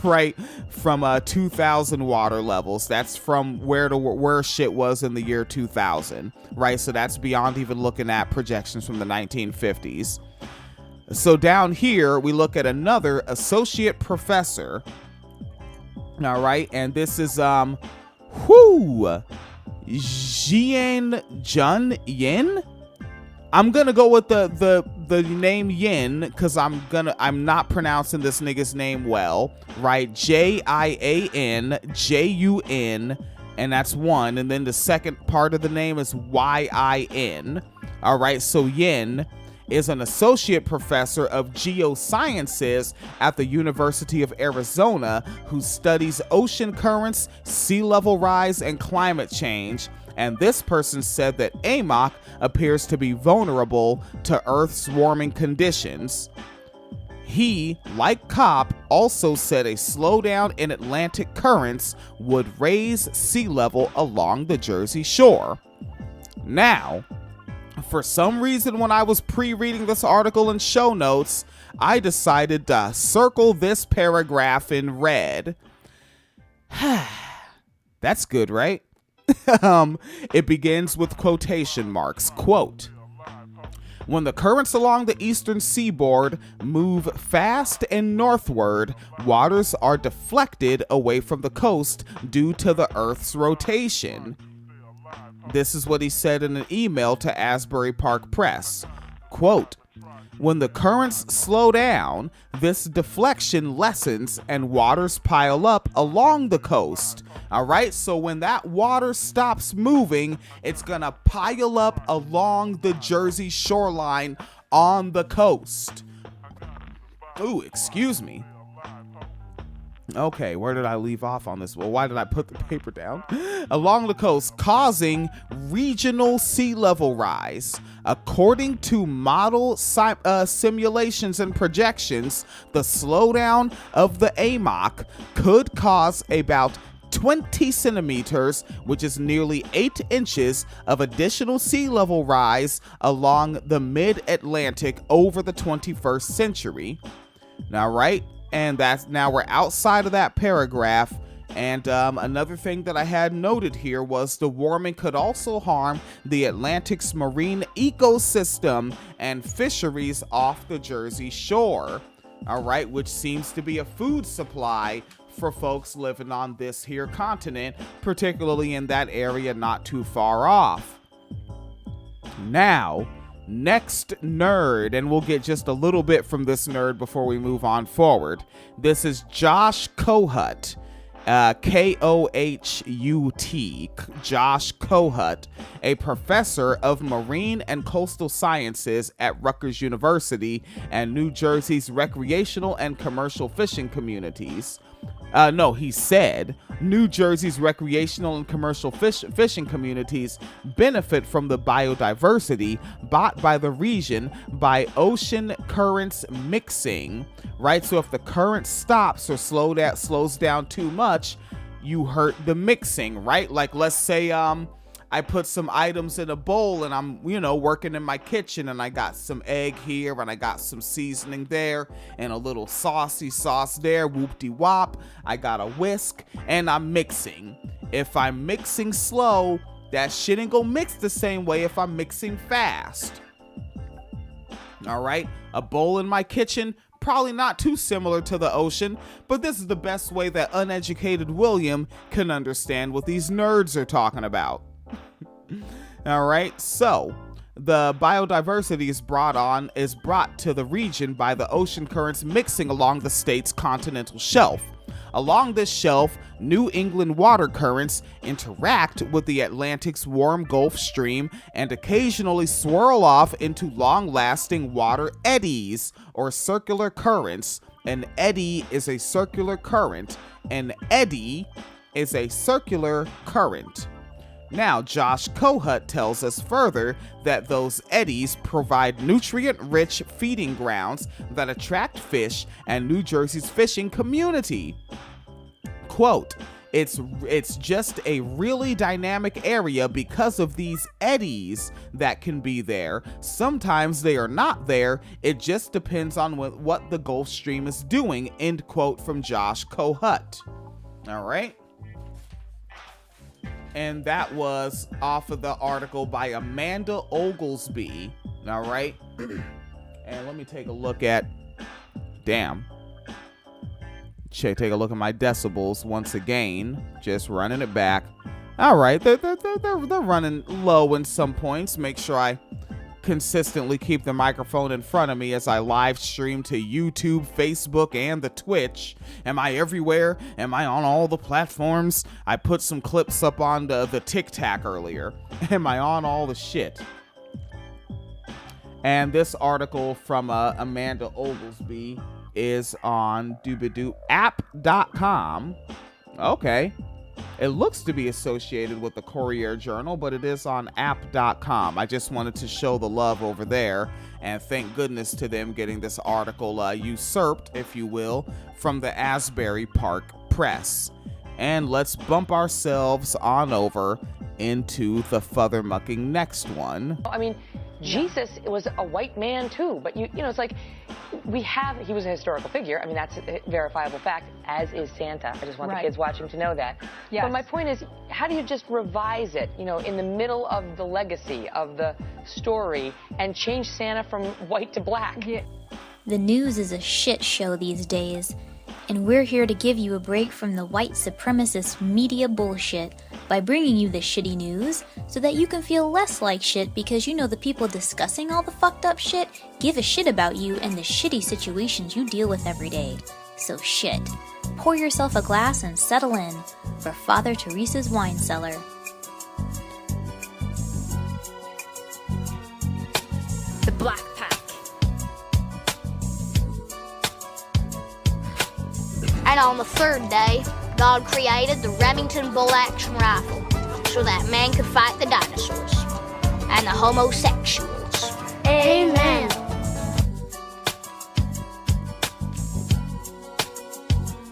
right, from 2000 water levels. That's from where shit was in the year 2000, right? So that's beyond even looking at projections from the 1950s. So down here, we look at another associate professor. All right, and this is Jun Yin. I'm gonna go with the name Yin because I'm not pronouncing this nigga's name well, right? JIANJUN, and that's one, and then the second part of the name is YIN. All right, so Yin is an associate professor of geosciences at the University of Arizona who studies ocean currents, sea level rise, and climate change. And this person said that AMOC appears to be vulnerable to Earth's warming conditions. He, like Kopp, also said a slowdown in Atlantic currents would raise sea level along the Jersey Shore. Now, for some reason, when I was pre-reading this article in show notes, I decided to circle this paragraph in red. That's good, right? It begins with quotation marks. Quote, "When the currents along the eastern seaboard move fast and northward, waters are deflected away from the coast due to the Earth's rotation." This is what he said in an email to Asbury Park Press. Quote, "When the currents slow down, this deflection lessens and waters pile up along the coast." All right, so when that water stops moving, it's gonna pile up along the Jersey shoreline on the coast. Ooh, excuse me. Okay, where did I leave off on this? Well, why did I put the paper down? Along the coast, causing regional sea level rise. According to model simulations and projections, the slowdown of the AMOC could cause about 20 centimeters, which is nearly 8 inches of additional sea level rise along the mid-Atlantic over the 21st century. Now, right? And now we're outside of that paragraph. And another thing that I had noted here was the warming could also harm the Atlantic's marine ecosystem and fisheries off the Jersey Shore. All right, which seems to be a food supply for folks living on this here continent, particularly in that area not too far off. Now, next nerd, and we'll get just a little bit from this nerd before we move on forward. This is Josh Kohut, K-O-H-U-T, Josh Kohut, a professor of marine and coastal sciences at Rutgers University and New Jersey's recreational and commercial fishing communities. He said New Jersey's recreational and commercial fishing communities benefit from the biodiversity brought by the region by ocean currents mixing, right? So if the current stops or slows down too much, you hurt the mixing, right? Like, let's say I put some items in a bowl and I'm, working in my kitchen and I got some egg here and I got some seasoning there and a little saucy sauce there, whoop-de-wop. I got a whisk and I'm mixing. If I'm mixing slow, that shit ain't gonna mix the same way if I'm mixing fast. All right, a bowl in my kitchen, probably not too similar to the ocean, but this is the best way that uneducated William can understand what these nerds are talking about. All right, so the biodiversity is brought to the region by the ocean currents mixing along the state's continental shelf. Along this shelf, New England water currents interact with the Atlantic's warm Gulf Stream and occasionally swirl off into long-lasting water eddies or circular currents. An eddy is a circular current. An eddy is a circular current. Now, Josh Kohut tells us further that those eddies provide nutrient-rich feeding grounds that attract fish and New Jersey's fishing community. Quote, it's just a really dynamic area because of these eddies that can be there. Sometimes they are not there. It just depends on what the Gulf Stream is doing, end quote from Josh Kohut. All right. And that was off of the article by Amanda Oglesby. All right. And let me take a look at, take a look at my decibels once again. Just running it back. All right. They're running low in some points. Make sure I consistently keep the microphone in front of me as I live stream to YouTube, Facebook, and the Twitch. Am I everywhere? Am I on all the platforms? I put some clips up on the Tic Tac earlier. Am I on all the shit? And this article from Amanda Oglesby is on doobadooapp.com. Okay. It looks to be associated with the Courier Journal, but it is on app.com. I just wanted to show the love over there, and thank goodness to them getting this article usurped, if you will, from the Asbury Park Press. And let's bump ourselves on over into the furthermucking next one. I mean, Jesus was a white man too, but you know, it's like he was a historical figure. I mean, that's a verifiable fact, as is Santa. I just want the kids watching to know that. Yes. But my point is, how do you just revise it, you know, in the middle of the legacy of the story and change Santa from white to black? Yeah. The news is a shit show these days, and we're here to give you a break from the white supremacist media bullshit by bringing you the shitty news so that you can feel less like shit because you know the people discussing all the fucked up shit give a shit about you and the shitty situations you deal with every day. So shit. Pour yourself a glass and settle in for Father Teresa's Wine Cellar. The Black Pack. And on the third day, God created the Remington bolt-action rifle so that man could fight the dinosaurs and the homosexuals. Amen.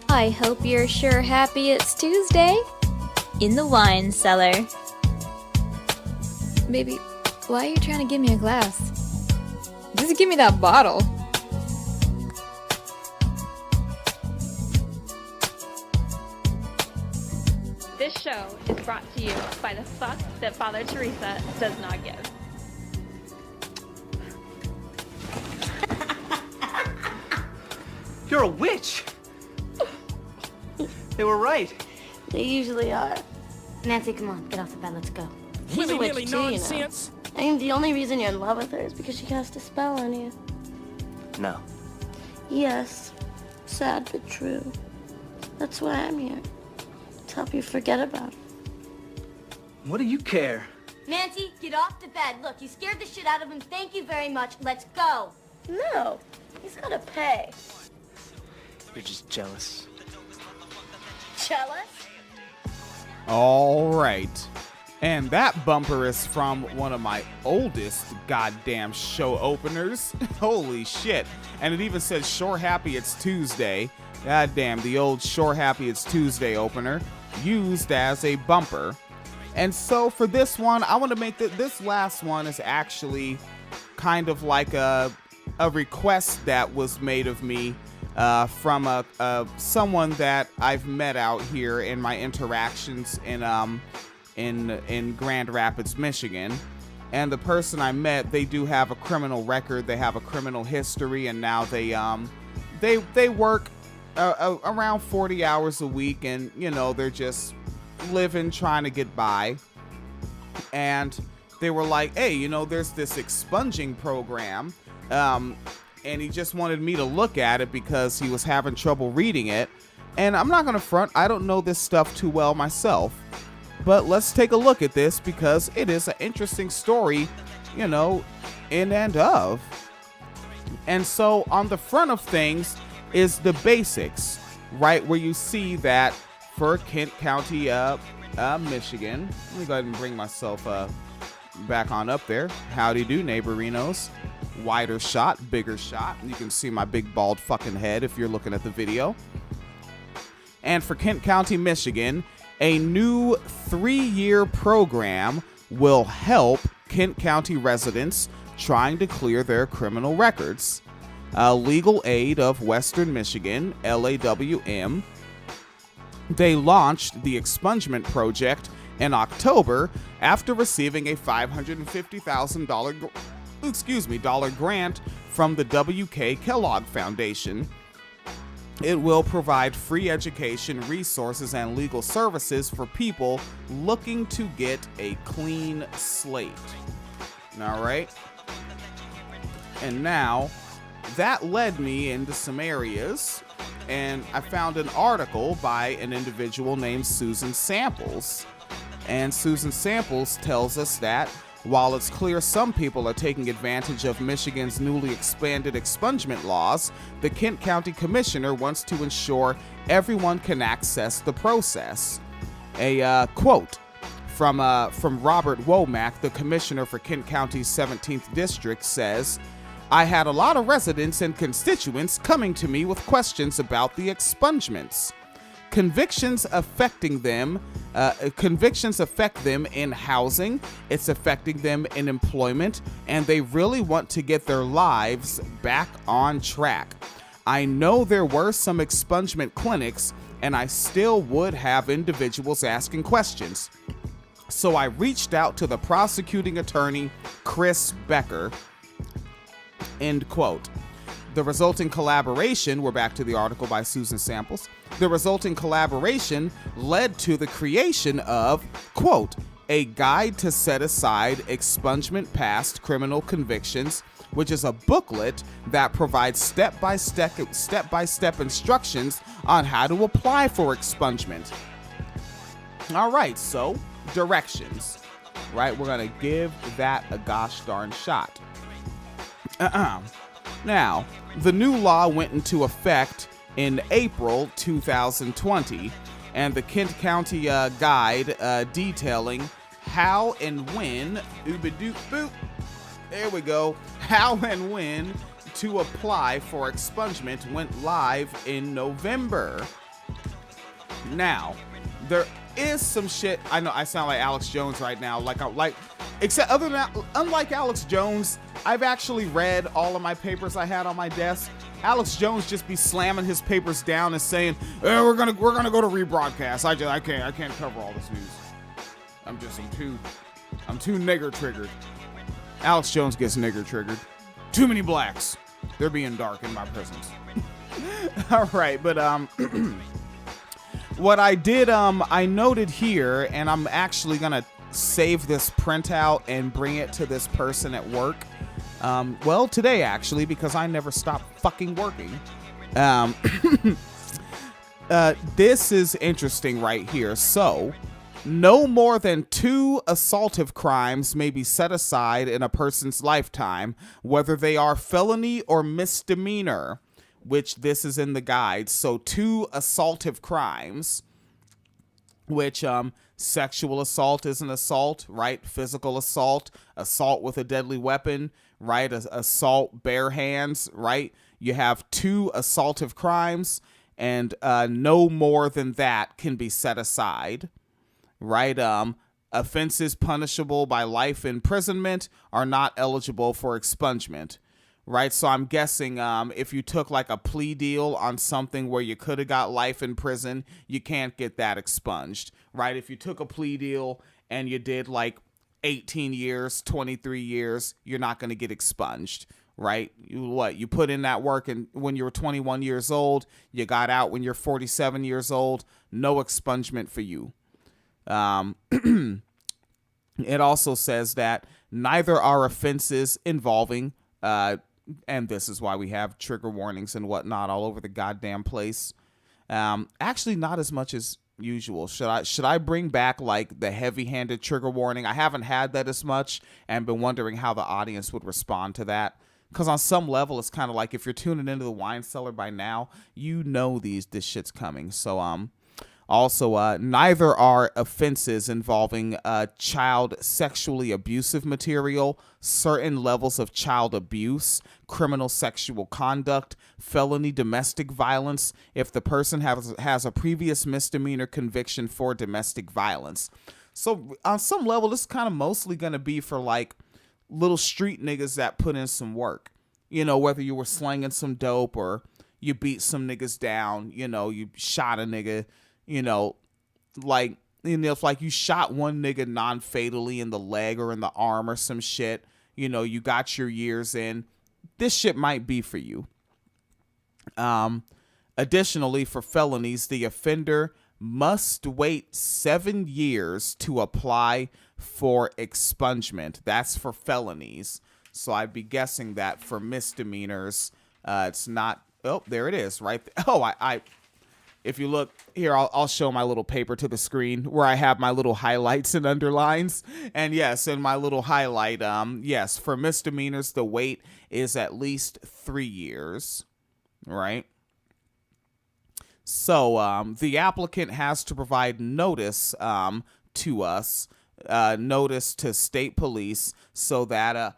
I hope you're sure happy it's Tuesday in the wine cellar. Baby, why are you trying to give me a glass? Just give me that bottle. This show is brought to you by the fuck that Father Teresa does not give. You're a witch! They were right. They usually are. Nancy, come on, get off the bed, let's go. She's a witch too, nonsense. You know. And the only reason you're in love with her is because she cast a spell on you. No. Yes. Sad but true. That's why I'm here. To help you forget about it. What do you care? Nancy, get off the bed. Look, you scared the shit out of him. Thank you very much. Let's go. No, he's gotta pay. You're just jealous. Jealous? All right. And that bumper is from one of my oldest goddamn show openers. Holy shit. And it even says, Sure Happy It's Tuesday. Goddamn, the old Sure Happy It's Tuesday opener used as a bumper. And so for this one, I want to make this last one is actually kind of like a request that was made of me from someone that I've met out here in my interactions in Grand Rapids, Michigan. And the person I met, they do have a criminal record, they have a criminal history, and now they work around 40 hours a week, and you know, they're just living, trying to get by. And they were like, hey, you know, there's this expunging program, and he just wanted me to look at it because he was having trouble reading it. And I'm not going to front, I don't know this stuff too well myself, but let's take a look at this because it is an interesting story, you know, in and of. And so on the front of things is the basics, right, where you see that for Kent County, Michigan. Let me go ahead and bring myself back on up there. Howdy do, neighborinos. Wider shot, bigger shot. You can see my big bald fucking head if you're looking at the video. And for Kent County, Michigan, a new 3-year program will help Kent County residents trying to clear their criminal records. Legal Aid of Western Michigan, LAWM, they launched the expungement project in October after receiving a $550,000 grant from the W.K. Kellogg Foundation. It will provide free education, resources, and legal services for people looking to get a clean slate. All right. And now that led me into some areas, and I found an article by an individual named Susan Samples. And Susan Samples tells us that while it's clear some people are taking advantage of Michigan's newly expanded expungement laws, the Kent County Commissioner wants to ensure everyone can access the process. A quote from Robert Womack, the Commissioner for Kent County's 17th District, says, I had a lot of residents and constituents coming to me with questions about the expungements. Convictions affect them in housing, it's affecting them in employment, and they really want to get their lives back on track. I know there were some expungement clinics, and I still would have individuals asking questions. So I reached out to the prosecuting attorney, Chris Becker. End quote. The resulting collaboration, we're back to the article by Susan Samples, the resulting collaboration led to the creation of, quote, a guide to set aside expungement past criminal convictions, which is a booklet that provides step-by-step instructions on how to apply for expungement. All right, so directions, right? We're going to give that a gosh darn shot. Now, the new law went into effect in April 2020, and the Kent County guide detailing how and when, there we go, how and when to apply for expungement went live in November. Now, there is some shit. I know I sound like Alex Jones right now, except other than unlike Alex Jones, I've actually read all of my papers I had on my desk. Alex Jones just be slamming his papers down and saying, we're gonna go to rebroadcast. I can't cover all this news. I'm too nigger triggered. Alex Jones gets nigger triggered. Too many blacks. They're being dark in my presence. All right, but what I did, I noted here, and I'm actually gonna save this printout and bring it to this person at work. Well, today actually, because I never stop fucking working. This is interesting right here. So, no more than 2 assaultive crimes may be set aside in a person's lifetime, whether they are felony or misdemeanor, which this is in the guide. So 2 assaultive crimes, which sexual assault is an assault, right? Physical assault, assault with a deadly weapon, right? Assault bare hands, right? You have 2 assaultive crimes, and no more than that can be set aside, right? Offenses punishable by life imprisonment are not eligible for expungement, right? So I'm guessing if you took like a plea deal on something where you could have got life in prison, you can't get that expunged, right? If you took a plea deal and you did like 18 years, 23 years, you're not going to get expunged, right? You put in that work and when you were 21 years old, you got out when you're 47 years old, no expungement for you. It also says that neither are offenses involving, and this is why we have trigger warnings and whatnot all over the goddamn place. Actually, not as much as usual. Should I bring back like the heavy-handed trigger warning? I haven't had that as much and been wondering how the audience would respond to that. Because on some level, it's kind of like if you're tuning into the wine cellar by now, you know this shit's coming. So also, neither are offenses involving child sexually abusive material, certain levels of child abuse, criminal sexual conduct, felony domestic violence, if the person has a previous misdemeanor conviction for domestic violence. So on some level, this is kind of mostly going to be for like little street niggas that put in some work. You know, whether you were slanging some dope or you beat some niggas down, you know, you shot a nigga. You know, like, you know, if like you shot one nigga non-fatally in the leg or in the arm or some shit, you know, you got your years in, this shit might be for you. Additionally, for felonies, the offender must wait 7 years to apply for expungement. That's for felonies. So I'd be guessing that for misdemeanors, it's not, oh, there it is, right? Oh, if you look here, I'll show my little paper to the screen where I have my little highlights and underlines. And yes, in my little highlight, yes, for misdemeanors, the wait is at least 3 years, right? So the applicant has to provide notice to us, notice to state police, so that,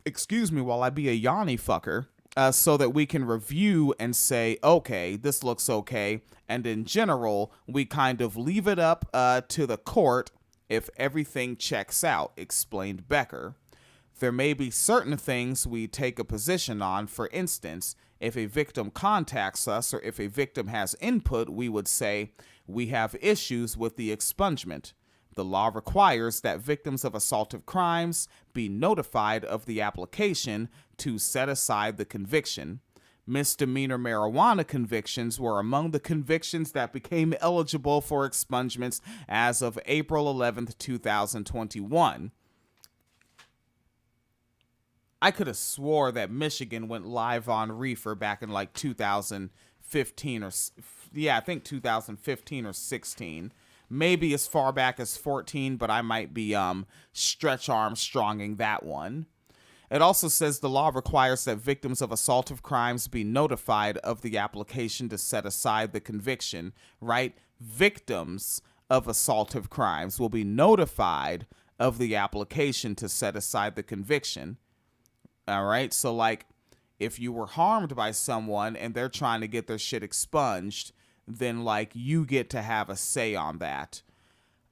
excuse me while I be a yawny fucker. So that we can review and say, okay, this looks okay. And in general, we kind of leave it up to the court if everything checks out, explained Becker. There may be certain things we take a position on. For instance, if a victim contacts us or if a victim has input, we would say, we have issues with the expungement. The law requires that victims of assaultive crimes be notified of the application to set aside the conviction. Misdemeanor marijuana convictions were among the convictions that became eligible for expungements as of April 11th, 2021. I could have swore that Michigan went live on reefer back in like 2015 or, yeah, I think 2015 or 16. Maybe as far back as 14, but I might be Stretch Armstronging that one. It also says the law requires that victims of assaultive crimes be notified of the application to set aside the conviction, right? Victims of assaultive crimes will be notified of the application to set aside the conviction. All right, so like if you were harmed by someone and they're trying to get their shit expunged, then like you get to have a say on that.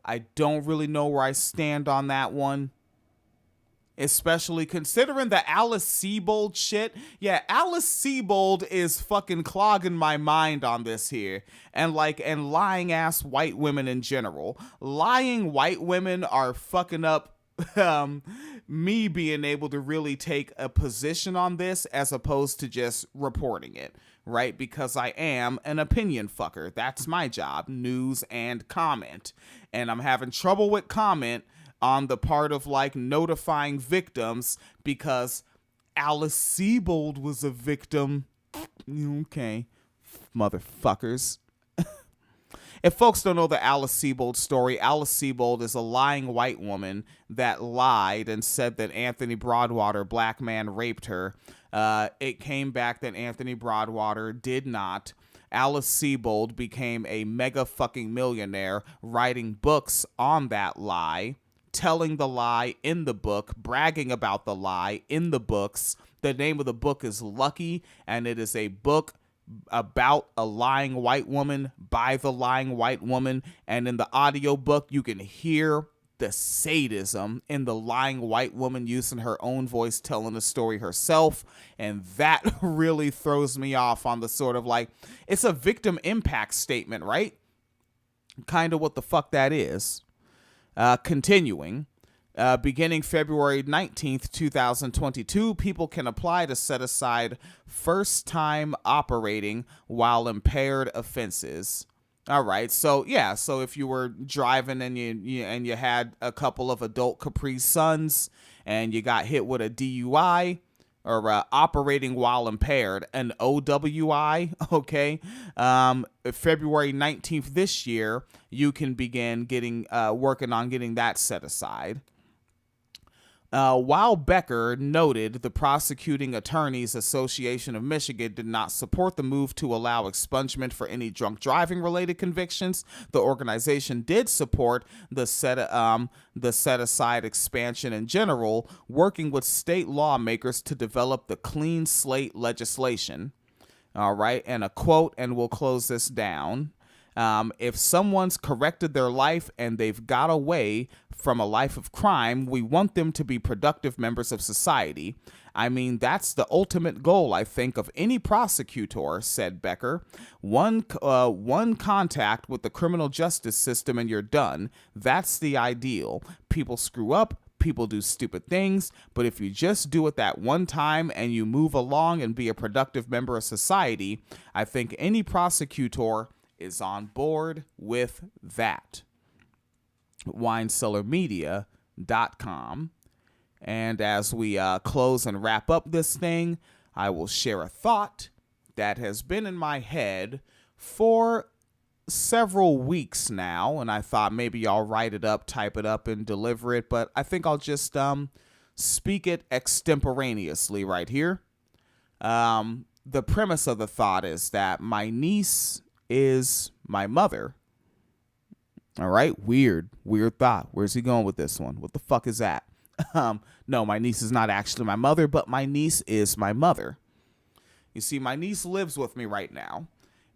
I don't really know where I stand on that one, especially considering the Alice Sebold shit. Yeah, Alice Sebold is fucking clogging my mind on this here, and lying ass white women in general. Lying white women are fucking up me being able to really take a position on this as opposed to just reporting it. Right? Because I am an opinion fucker. That's my job. News and comment. And I'm having trouble with comment on the part of like notifying victims because Alice Sebold was a victim. Okay. Motherfuckers. If folks don't know the Alice Sebold story, Alice Sebold is a lying white woman that lied and said that Anthony Broadwater, black man, raped her. It came back that Anthony Broadwater did not. Alice Sebold became a mega fucking millionaire, writing books on that lie, telling the lie in the book, bragging about the lie in the books. The name of the book is Lucky, and it is a book about a lying white woman by the lying white woman. And in the audiobook, you can hear the sadism in the lying white woman using her own voice telling the story herself. And that really throws me off on the sort of like, it's a victim impact statement, right? Kind of what the fuck that is. Continuing. Beginning February 19th, 2022, people can apply to set aside first-time operating while impaired offenses. All right. So yeah. So if you were driving and you had a couple of adult Capri Suns and you got hit with a DUI or operating while impaired, an OWI, okay, February 19th this year, you can begin getting working on getting that set aside. While Becker noted the Prosecuting Attorneys Association of Michigan did not support the move to allow expungement for any drunk driving related convictions, the organization did support the set aside expansion in general, working with state lawmakers to develop the clean slate legislation. All right, and a quote, and we'll close this down. If someone's corrected their life and they've got away from a life of crime, we want them to be productive members of society. I mean, that's the ultimate goal, I think, of any prosecutor, said Becker. One contact with the criminal justice system and you're done. That's the ideal. People screw up. People do stupid things, but if you just do it that one time and you move along and be a productive member of society, I think any prosecutor is on board with that. WineCellarMedia.com. And as we close and wrap up this thing, I will share a thought that has been in my head for several weeks now, and I thought maybe I'll write it up, type it up, and deliver it, but I think I'll just speak it extemporaneously right here. The premise of the thought is that my niece is my mother. All right, weird thought. Where's he going with this one? What the fuck is that? No, my niece is not actually my mother, but my niece is my mother. You see, my niece lives with me right now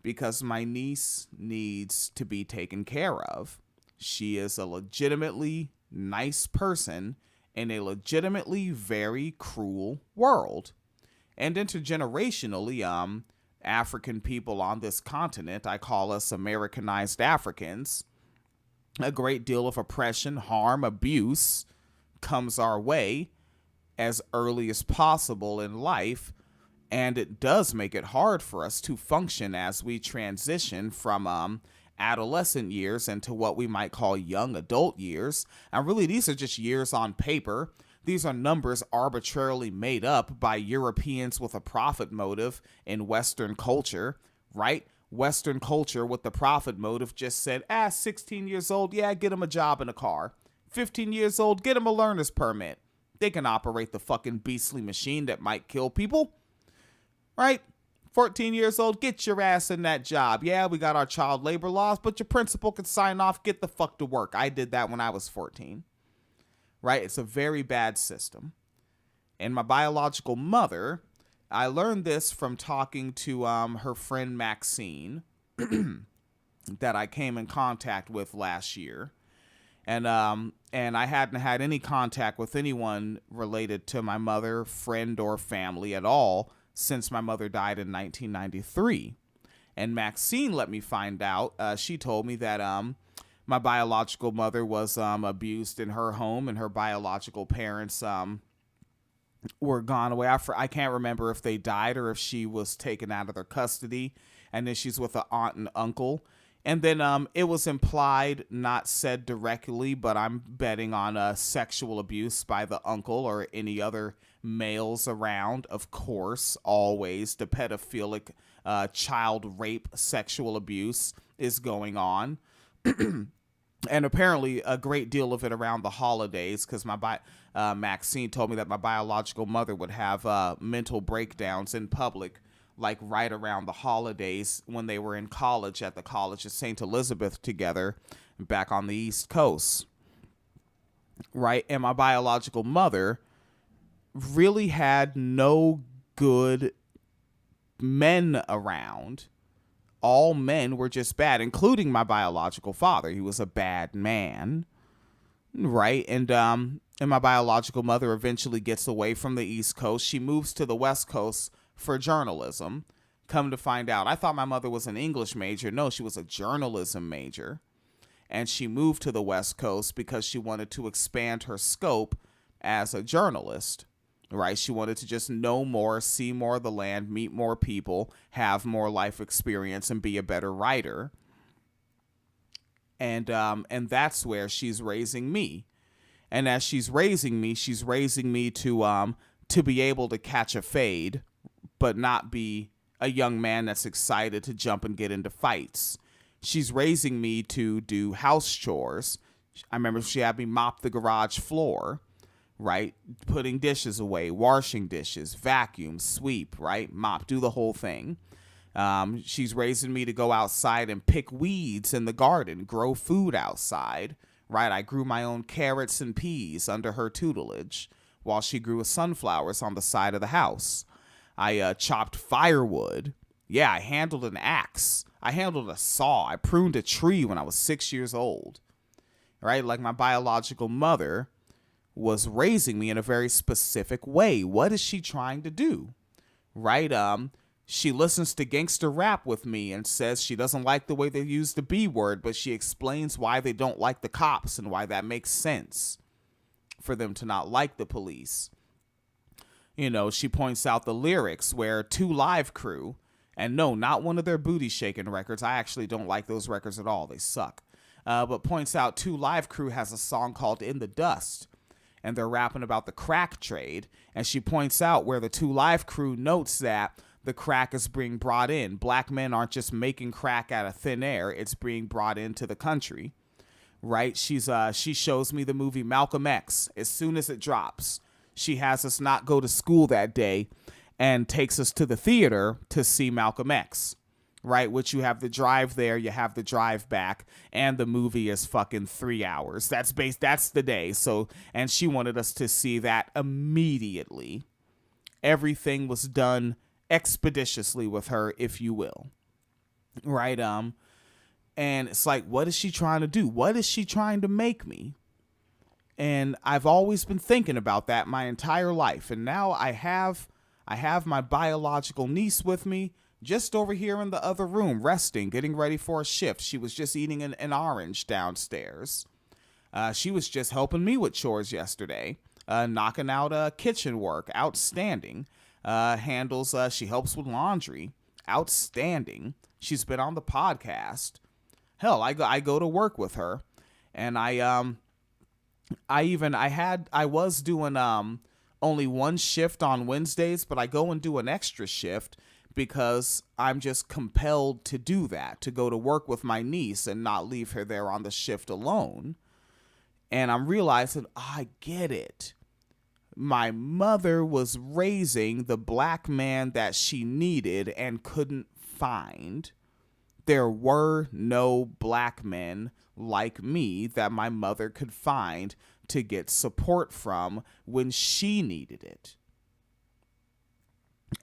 because my niece needs to be taken care of. She is a legitimately nice person in a legitimately very cruel world. And intergenerationally, African people on this continent, I call us Americanized Africans, a great deal of oppression, harm, abuse comes our way as early as possible in life, and it does make it hard for us to function as we transition from adolescent years into what we might call young adult years. And really, these are just years on paper. These are numbers arbitrarily made up by Europeans with a profit motive in Western culture, right? Western culture with the profit motive just said, 16 years old, yeah, get him a job in a car. 15 years old, get him a learner's permit. They can operate the fucking beastly machine that might kill people, right? 14 years old, get your ass in that job. Yeah, we got our child labor laws, but your principal can sign off, get the fuck to work. I did that when I was 14, right? It's a very bad system. And my biological mother, I learned this from talking to her friend Maxine that I came in contact with last year. And I hadn't had any contact with anyone related to my mother, friend, or family at all since my mother died in 1993. And Maxine let me find out, she told me that my biological mother was abused in her home and her biological parents were gone away. I can't remember if they died or if she was taken out of their custody, and then she's with an aunt and uncle. And then it was implied, not said directly, but I'm betting on sexual abuse by the uncle or any other males around. Of course, always the pedophilic child rape, sexual abuse is going on. And apparently a great deal of it around the holidays, because Maxine told me that my biological mother would have mental breakdowns in public, like right around the holidays when they were in college at the College of St. Elizabeth together back on the East Coast. Right? And my biological mother really had no good men around. All men were just bad, including my biological father. He was a bad man. Right? And my biological mother eventually gets away from the East Coast. She moves to the West Coast for journalism. Come to find out, I thought my mother was an English major. No, she was a journalism major. And she moved to the West Coast because she wanted to expand her scope as a journalist, right? She wanted to just know more, see more of the land, meet more people, have more life experience, and be a better writer. And that's where she's raising me. And as she's raising me to be able to catch a fade, but not be a young man that's excited to jump and get into fights. She's raising me to do house chores. I remember she had me mop the garage floor, right? Putting dishes away, washing dishes, vacuum, sweep, right? Mop, do the whole thing. She's raising me to go outside and pick weeds in the garden, grow food outside, right? I grew my own carrots and peas under her tutelage while she grew sunflowers on the side of the house. I chopped firewood. Yeah, I handled an axe. I handled a saw. I pruned a tree when I was 6 years old, right? Like, my biological mother was raising me in a very specific way. What is she trying to do, right? She listens to gangster rap with me and says she doesn't like the way they use the B word, but she explains why they don't like the cops and why that makes sense for them to not like the police. You know, she points out the lyrics where 2 Live Crew, and no, not one of their booty shaking records. I actually don't like those records at all. They suck. But points out 2 Live Crew has a song called In the Dust, and they're rapping about the crack trade. And she points out where the 2 Live Crew notes that the crack is being brought in. Black men aren't just making crack out of thin air. It's being brought into the country, right? She shows me the movie Malcolm X as soon as it drops. She has us not go to school that day and takes us to the theater to see Malcolm X, right? Which you have the drive there, you have the drive back, and the movie is fucking 3 hours. That's the day. So, and she wanted us to see that immediately. Everything was done expeditiously with her, if you will, right? And it's like, what is she trying to do? What is she trying to make me? And I've always been thinking about that my entire life. And now I have my biological niece with me, just over here in the other room, resting, getting ready for a shift. She was just eating an orange downstairs. She was just helping me with chores yesterday, knocking out kitchen work, outstanding. She helps with laundry, outstanding. She's been on the podcast. Hell, I go to work with her, and I was doing only one shift on Wednesdays, but I go and do an extra shift because I'm just compelled to do that, to go to work with my niece and not leave her there on the shift alone. And I'm realizing, I get it. My mother was raising the black man that she needed and couldn't find. There were no black men like me that my mother could find to get support from when she needed it.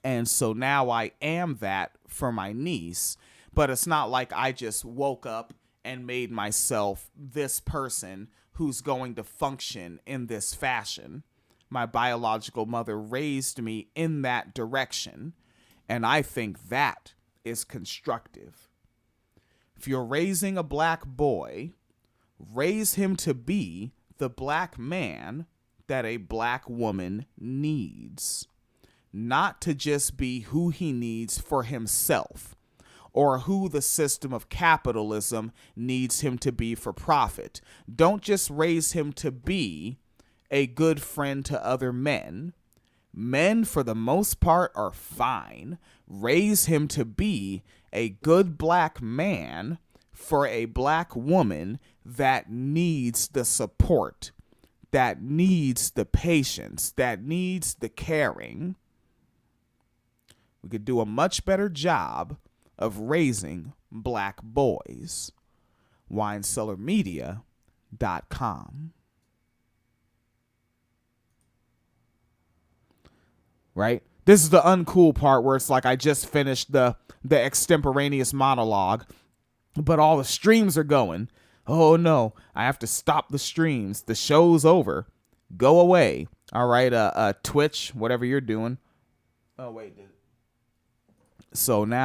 And so now I am that for my niece, but it's not like I just woke up and made myself this person who's going to function in this fashion. My biological mother raised me in that direction, and I think that is constructive. If you're raising a black boy, raise him to be the black man that a black woman needs, not to just be who he needs for himself or who the system of capitalism needs him to be for profit. Don't just raise him to be a good friend to other men. Men, for the most part, are fine. Raise him to be a good black man for a black woman that needs the support, that needs the patience, that needs the caring. We could do a much better job of raising black boys. WineCellarMedia.com. Right? This is the uncool part where it's like I just finished the extemporaneous monologue, but all the streams are going. Oh no, I have to stop the streams. The show's over. Go away. All right, Twitch, whatever you're doing. Oh wait. So now